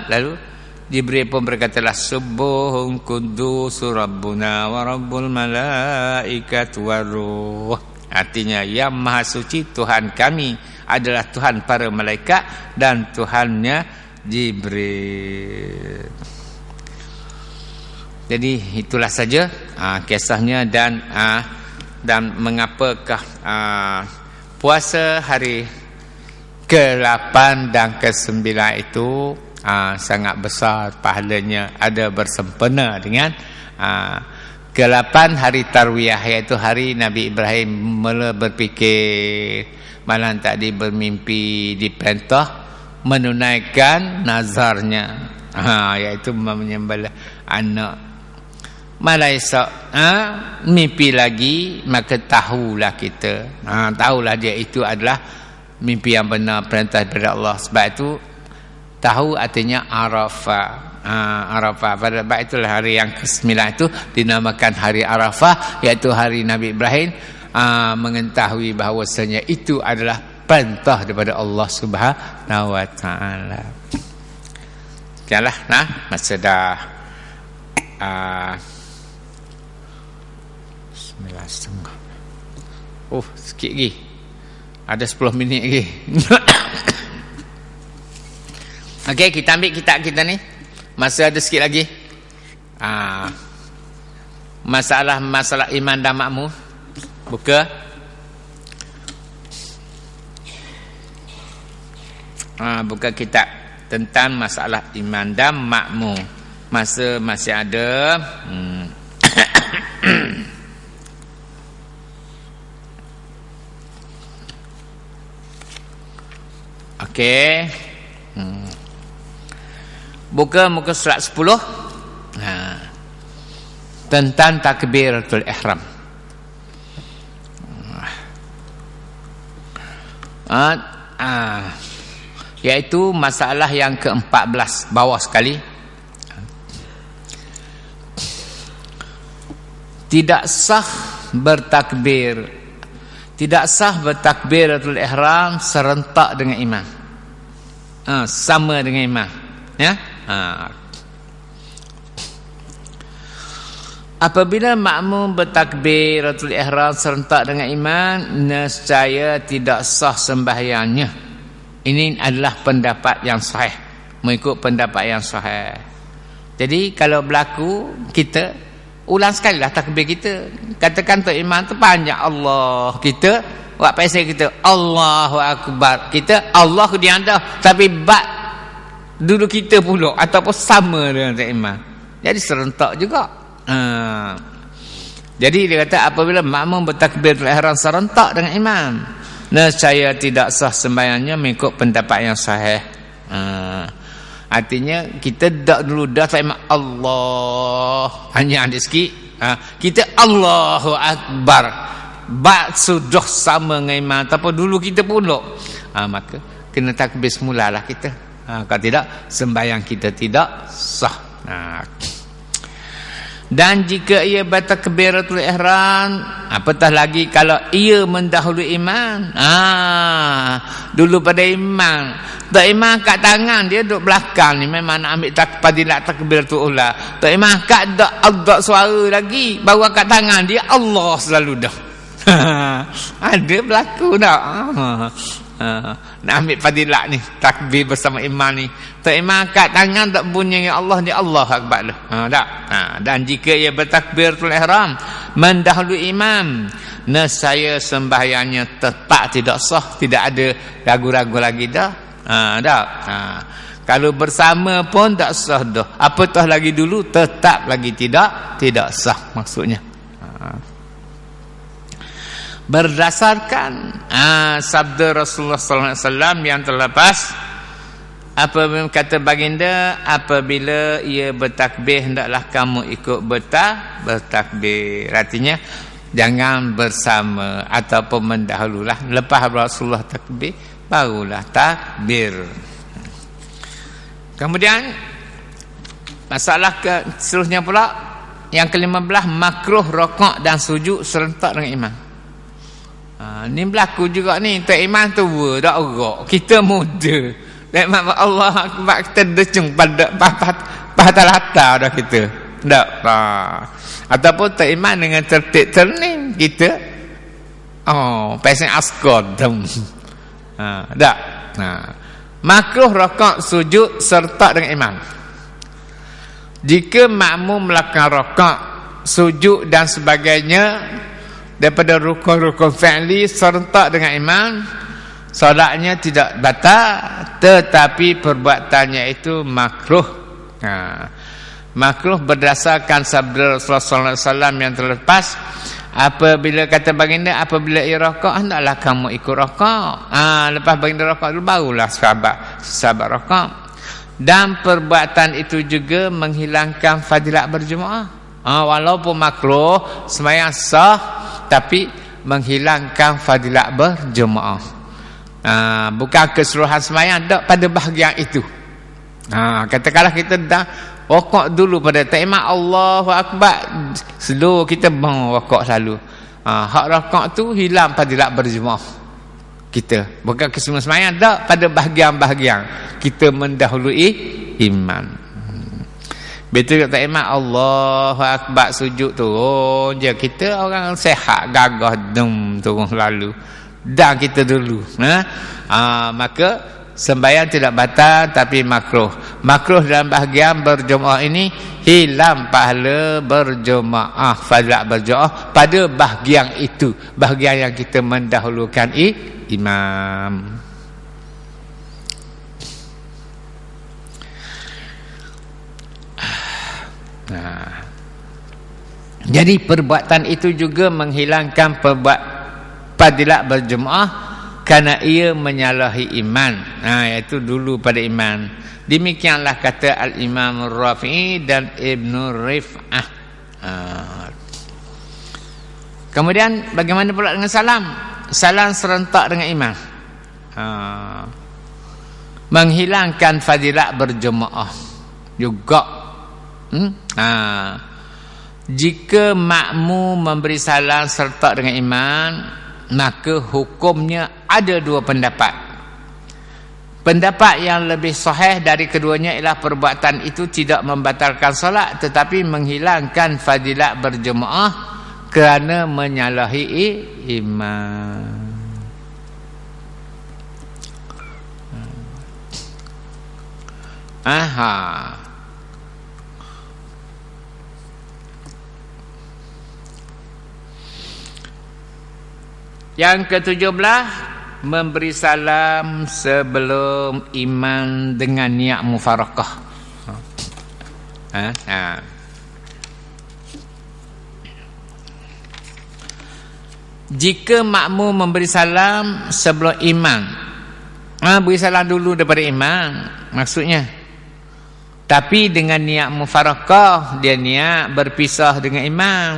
Lalu Jibril pun berkatalah, subuhun kudus rabbuna wa rabbul malaikat waruh. Artinya, yang maha suci Tuhan kami adalah Tuhan para malaikat dan Tuhannya Jibril. Jadi itulah saja kisahnya dan mengapakah puasa hari ke-8 dan ke-9 itu sangat besar pahalanya, ada bersempena dengan ke-8 hari Tarwiyah, iaitu hari Nabi Ibrahim mula berfikir malam tadi, bermimpi diperintah menunaikan nazarnya, iaitu menyembelih anak. Malah esok mimpi lagi, maka tahulah kita, tahulah dia itu adalah mimpi yang benar, perintah daripada Allah. Sebab itu tahu artinya Arafah. Arafah, pada sebab itulah hari yang ke-9 itu dinamakan hari Arafah, iaitu hari Nabi Ibrahim mengetahui bahawasanya itu adalah perintah daripada Allah Subhanahu wa taala. Janganlah masa dah 9:30. Sikit lagi. Ada 10 minit lagi. Okey, kita ambil kitab kita ni. Masa ada sikit lagi. Masalah iman dan makmum. Buka. Buka kitab tentang masalah iman dan makmum. Masa masih ada. Okey. Buka muka surat 10. Tentang takbiratul ihram. Iaitu masalah yang ke-14 bawah sekali. Tidak sah bertakbiratul ihram serentak dengan imam. Sama dengan imam, ya. Apabila makmum bertakbiratul ihram serentak dengan imam, nescaya tidak sah sembahyangnya. Ini adalah pendapat yang sahih, mengikut pendapat yang sahih. Jadi kalau berlaku, kita ulang sekali lah takbir kita. Katakan tu imam tu panjang Allah, kita buat pasal kita Allahu Akbar, kita Allah dia ada, tapi bak dulu kita pula ataupun sama dengan imam. Jadi serentak juga. Jadi dia kata apabila makmum bertakbiratul ihram serentak dengan imam, nescaya tidak sah sembahyangnya mengikut pendapat yang sahih. Artinya kita dak dulu dah tak imam Allah hanya ada sikit, kita Allahu Akbar, bak sudah sama dengan imam ataupun dulu kita pula, maka kena takbir semulalah kita. Kalau tidak, sembahyang kita tidak sah. Dan jika ia bertakbiratul ihram, apatah lagi kalau ia mendahului imam. Dulu pada imam, tak imam kat tangan dia duduk belakang ni, memang nak ambil padilat takbiratul ula. Tak imam kat dak suara lagi, baru kat tangan dia Allah selalu dah. Ada berlaku tak? Nak ambil fadilat ni, takbir bersama imam ni, tak imam kat tangan tak bunyi ya Allah, dia Allah Akbar lah. Tak. Dan jika ia bertakbiratul ihram mendahului imam, nescaya sembahyangnya tetap tidak sah, tidak ada ragu-ragu lagi dah. Kalau bersama pun tak sah dah, apatah lagi dulu tetap lagi tidak sah maksudnya. Berdasarkan sabda Rasulullah sallallahu alaihi wasallam yang terlepas, apabila kata baginda, apabila ia bertakbir hendaklah kamu ikut bertakbir. Artinya jangan bersama ataupun mendahululah. Lepas Rasulullah takbir, barulah takbir. Kemudian masalah seterusnya pula yang ke-15, makruh rokok dan sujud serentak dengan imam. Ni berlaku juga ni. Tak imam tua tak rok, kita muda. Tak imam Allah Akbar, kita decung pada patah-patah dah kita. Tak. Ataupun tak imam dengan tertib ternim, kita pasang askar dam. Tak. Makruh rokok sujud serta dengan imam. Jika makmum melakukan rokok, sujud dan sebagainya daripada rukun-rukun fi'li serentak dengan imam, solatnya tidak batal, tetapi perbuatannya itu makruh. Makruh berdasarkan sabda Rasulullah sallallahu alaihi wasallam yang terlepas, apabila kata baginda, apabila ia rokok hendaklah kamu ikut rokok. Lepas baginda rokok dulu, barulah sahabat rokok. Dan perbuatan itu juga menghilangkan fadilat berjemaah. Walaupun makruh, sembahyang sah, tapi menghilangkan fadilat berjemaah. Bukan keseluruhan sembahyang, tak pada bahagian itu. Katakanlah kita dah rokok dulu pada takbir Allahu Akbar, slow kita rokok selalu. Hak rokok tu hilang fadilat berjemaah kita. Bukan keseluruhan sembahyang, tak pada bahagian-bahagian kita mendahului imam. Betul kata imam Allahu akbar sujud turun je. Kita orang sehat gagah turun lalu. Dan kita dulu. Maka sembahyang tidak batal tapi makruh. Makruh dalam bahagian berjemaah ini hilang pahala berjemaah, fadilat berjemaah pada bahagian itu, bahagian yang kita mendahulukan imam. Jadi perbuatan itu juga menghilangkan fadilat berjemaah kerana ia menyalahi iman. Iaitu dulu pada iman. Demikianlah kata Al-Imam Rafi'i dan Ibn Rif'ah. Kemudian bagaimana pula dengan salam? Salam serentak dengan imam. Menghilangkan fadilat berjemaah juga. Jika makmum memberi salam serta dengan imam, maka hukumnya ada dua pendapat. Pendapat yang lebih sahih dari keduanya ialah perbuatan itu tidak membatalkan solat tetapi menghilangkan fadilat berjemaah kerana menyalahi imam. Yang ke-17, memberi salam sebelum imam dengan niat mufarakah. Jika makmum memberi salam sebelum imam, beri salam dulu daripada imam maksudnya. Tapi dengan niat mufarakah, dia niat berpisah dengan imam.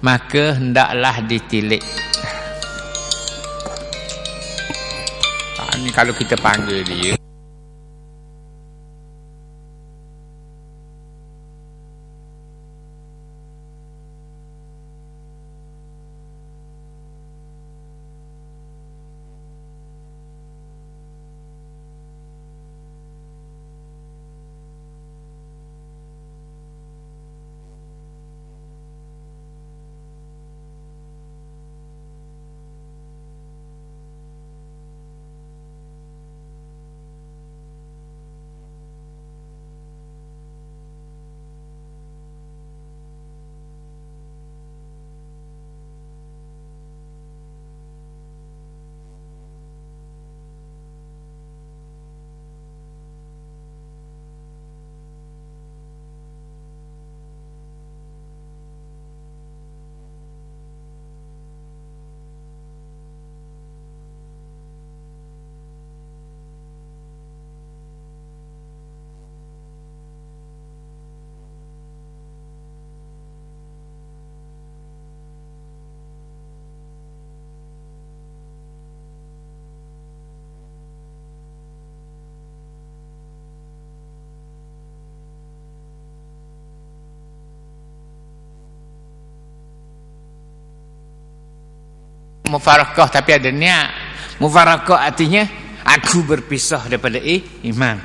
Maka hendaklah ditilik. Ini kalau kita panggil dia. Mufarakah tapi ada niat. Mufarakah artinya aku berpisah daripada iman,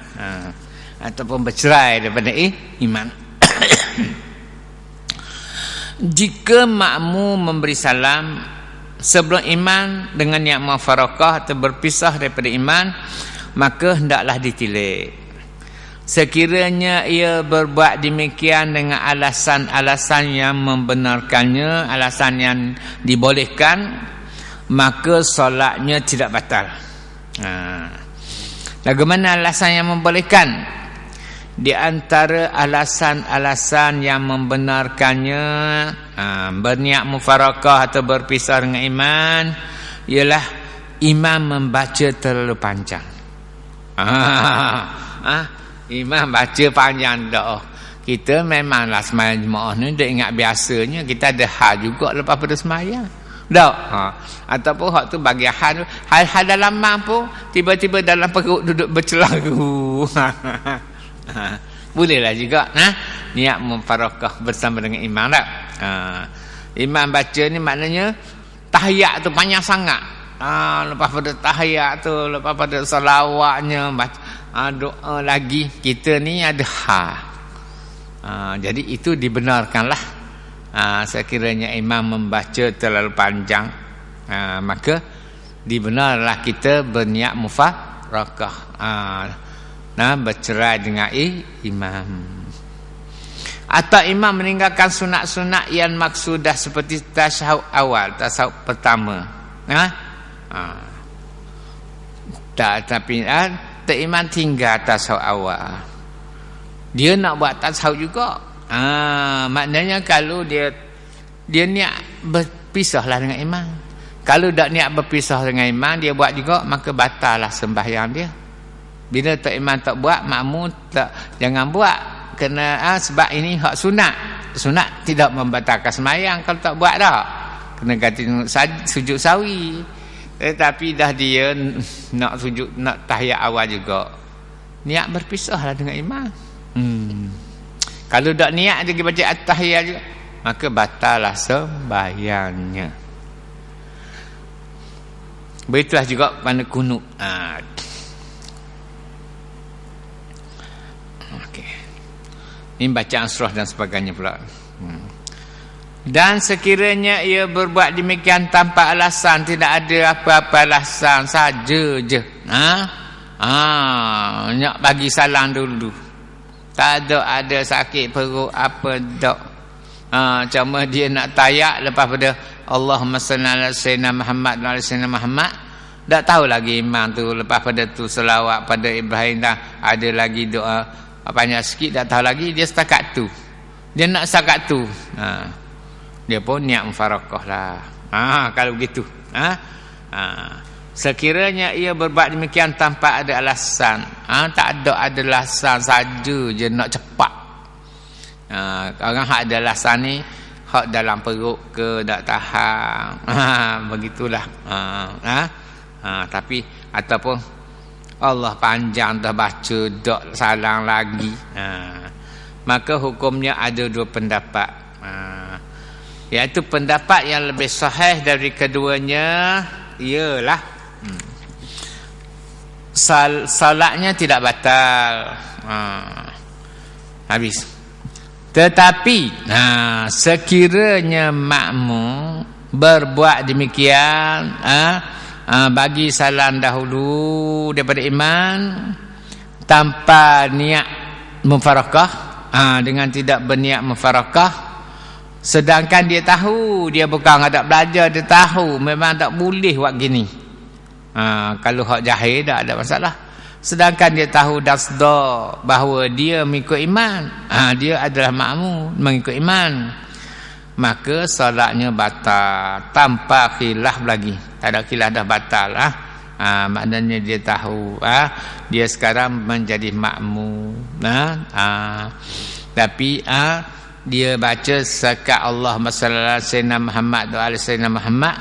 ataupun bercerai daripada iman. Jika makmum memberi salam sebelum iman dengan niat mufarakah atau berpisah daripada iman, maka hendaklah ditilik. Sekiranya ia berbuat demikian dengan alasan-alasan yang membenarkannya, alasan yang dibolehkan, maka solatnya tidak batal. Bagaimana alasan yang membolehkan? Di antara alasan-alasan yang membenarkannya berniat mufarakah atau berpisah dengan iman ialah imam membaca terlalu panjang. Imam baca panjang dah. Kita memanglah sembahyang jemaah ni dia ingat biasanya kita ada hal juga lepas pada sembahyang. Tak. Ataupun hak tu bagi hal dalam mampu tiba-tiba dalam perut duduk bercelaru. Bolehlah juga niat mufarakah bersama dengan imam tak? Imam baca ni maknanya tahiyat tu panjang sangat. Lepas pada tahiyat tu, lepas pada salawatnya doa lagi, kita ni ada jadi itu dibenarkanlah. Sekiranya imam membaca terlalu panjang, maka dibenarlah kita berniat mufarakah, bercerai dengan imam. Atau imam meninggalkan sunat-sunat yang maksudah seperti tasyahud awal, tasyahud pertama. Tapi imam tinggal tasyahud awal, dia nak buat tasyahud juga. Maknanya kalau dia niat berpisahlah dengan imam. Kalau tak niat berpisah dengan imam, dia buat juga, maka batallah sembahyang dia. Bila tak imam tak buat, makmum tak jangan buat. Kena sebab ini hak sunat. Sunat tidak membatalkan sembahyang kalau tak buat dah. Kena ganti sujud sawi. Tetapi dah dia nak sujud, nak tahiyat awal juga, niat berpisahlah dengan imam. Kalau tak niat dia baca at-tahiyat juga, maka batallah sembahyangnya. Begitulah juga pada kunut. Okey. Ini bacaan surah dan sebagainya pula. Dan sekiranya ia berbuat demikian tanpa alasan, tidak ada apa-apa alasan, saja je. Nak bagi salam dulu. Tak ada sakit perut apa tak. Cuma dia nak tayak lepas pada Allahumma salli ala sayyidina Muhammad wa ala sayyidina Muhammad. Tak tahu lagi imam tu lepas pada tu selawat pada Ibrahim, dah ada lagi doa banyak sikit, tak tahu lagi, dia setakat tu. Dia nak setakat tu. Dia pun niat mufarakah lah. Kalau begitu. Sekiranya ia berbuat demikian tanpa ada alasan, tak ada alasan, saja je nak cepat. Orang hak ada alasan ni, hak dalam perut ke, tak tahan, begitulah. Tapi ataupun Allah panjang dah baca, tak salang lagi, maka hukumnya ada dua pendapat, iaitu pendapat yang lebih sahih dari keduanya ialah salatnya tidak batal, habis. Tetapi sekiranya makmum berbuat demikian, bagi salam dahulu daripada imam tanpa niat mufarakah, dengan tidak berniat mufarakah, sedangkan dia tahu, dia bukan ada belajar, dia tahu memang tak boleh buat gini. Kalau hak jahil tak ada masalah. Sedangkan dia tahu dasda bahawa dia mengikut iman, dia adalah makmum mengikut iman, maka solatnya batal tanpa khilaf lagi. Tak ada khilaf, dah batal. Maknanya dia tahu dia sekarang menjadi makmum, tapi dia baca sekat Allahumma salli ala sayyidina Muhammad wa ala sayyidina Muhammad,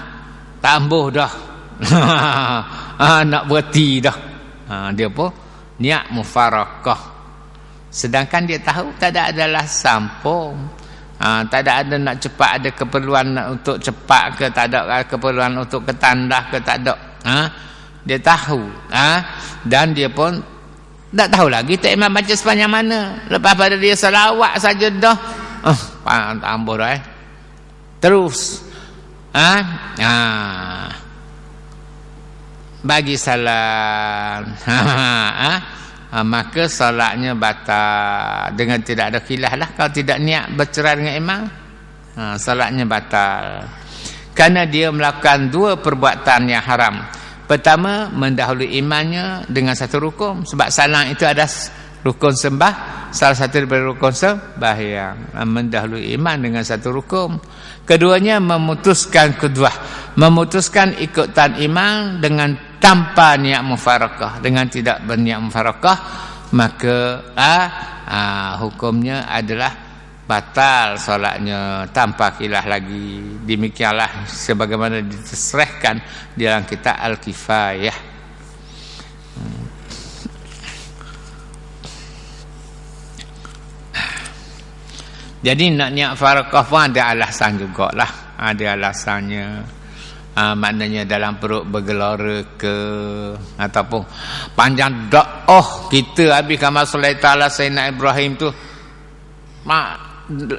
tambah dah. Nak berhenti dah. Dia pun niat mufarakah, sedangkan dia tahu tak ada alasan pun. Tak ada nak cepat, ada keperluan untuk cepat ke, tak ada keperluan untuk ketandah ke, tak ada. Dia tahu, dan dia pun tak tahu lagi tak imam baca sepanjang mana. Lepas pada dia salawat saja dah, tambah dah terus bagi salam, maka solatnya batal dengan tidak ada khilaf lah. Kalau tidak niat bercerai dengan imam, solatnya batal, kerana dia melakukan dua perbuatan yang haram. Pertama, mendahului imannya dengan satu rukun, sebab salam itu ada rukun sembah, salah satu daripada rukun sembahyang, mendahului iman dengan satu rukun. Keduanya memutuskan kedua, memutuskan ikutan imam dengan tanpa niat mufarakah, dengan tidak berniat mufarakah, maka hukumnya adalah batal solatnya tanpa khilaf lagi. Demikianlah sebagaimana diterserahkan di dalam kitab Al-Kifayah. Jadi nak niat farakah pun ada alasan jugalah, ada alasannya. maknanya dalam perut bergelora ke, ataupun panjang doa kita habis kama sallallahu taala Sayyidina Ibrahim tu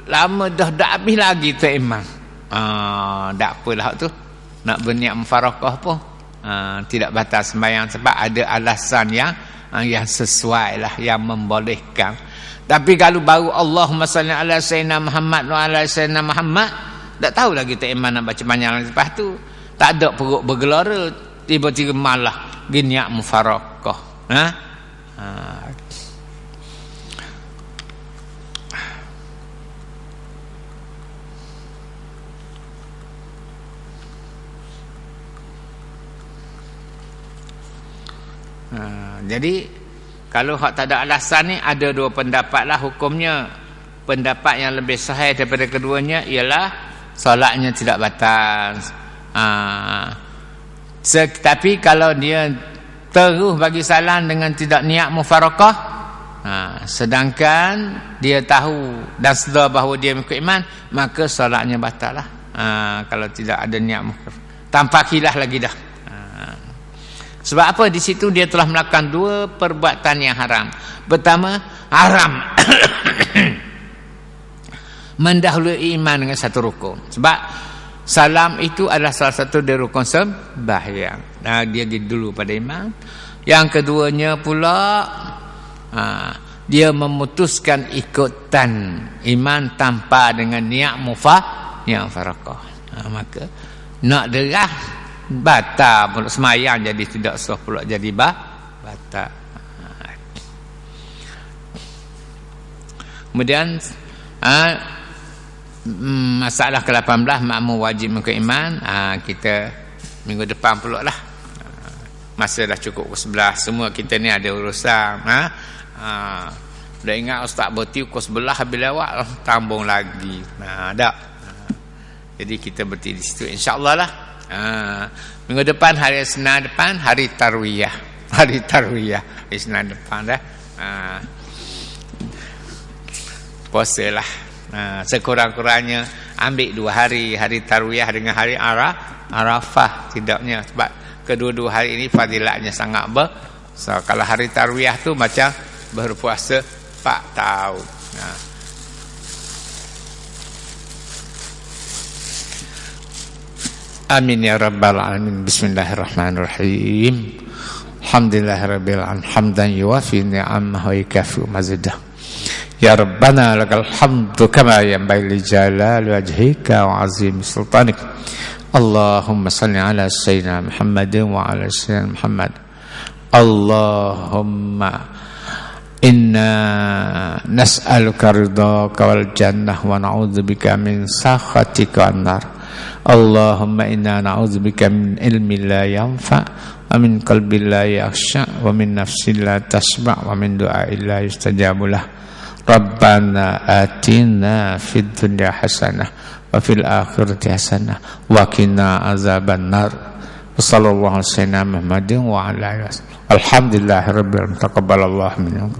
lama dah habis lagi tu imam. Tak apalah tu nak berniat mufarakah pun tidak batal sembahyang, sebab ada alasan yang sesuai lah, yang membolehkan. Tapi kalau baru Allahumma salli ala Sayyidina Muhammad wa ala Sayyidina Muhammad, tak tahu lagi tu imam nak baca panjang lagi. Lepas tu tak ada perut bergelora, tiba-tiba malah niat mufarakah. Jadi kalau hak tak ada alasan ni, ada dua pendapat lah hukumnya. Pendapat yang lebih sahih daripada keduanya ialah solatnya tidak batal. Tapi kalau dia terus bagi salam dengan tidak niat mufarakah, sedangkan dia tahu dan sedar bahawa dia mengikut iman, maka solatnya batal lah. Kalau tidak ada niat mufarakah, tanpa khilaf lagi dah. Sebab apa? Di situ dia telah melakukan dua perbuatan yang haram. Pertama, haram mendahului iman dengan satu rukun. Sebab salam itu adalah salah satu dari rukun sembahyang. Dia dulu pada iman. Yang keduanya pula, dia memutuskan ikutan iman tanpa dengan niat mufarakah. Maka nak derah batal pula semayang, jadi tidak sah pula jadi batal. Kemudian masalah ke-18, makmum wajib mengikut iman. Kita minggu depan pula lah. Masa dah cukup pukul 11. Semua kita ni ada urusan. Dah ingat Ustaz berhenti pukul 11 habis lewat, tambung lagi. Tak. Jadi kita berhenti di situ, insya-Allah lah. Minggu depan, hari Senin depan, hari Tarwiyah. Hari Senin depan dah. Puasa lah. Sekurang-kurangnya ambil 2 hari, hari Tarwiyah dengan hari Arafah. Tidaknya, sebab kedua-dua hari ini fadilatnya sangat besar. Kalau hari Tarwiyah tu macam berpuasa 4 tahun. Amin ya rabbal alamin. Bismillahirrahmanirrahim. Alhamdulillahirabbil alamin, hamdan yuwafi ni'amahu wa yukafi mazidah. Ya rabbana lakal hamdu kama yanbaghi li jalali wajhika wa azim sultanik. Allahumma salli ala sayyidina Muhammadin wa ala sayyidina Muhammad. Allahumma inna nas'aluka ridhaka wal jannah wa na'udzubika min sakhatika wan nar. Allahumma inna na'udzubika min ilmin la yanfa' wa min qalbin la yakhsha' wa min nafsin la tasma' wa min du'a'in la yustajabu lah. Rabbana atina fid dunya hasanah wa fil akhirati hasanah wa qina azaban nar. Wassallallahu alaihi wasallam Muhammadin wa ala alihi wasallam. Alhamdulillahirabbil alamin. Taqabbalallahu minna.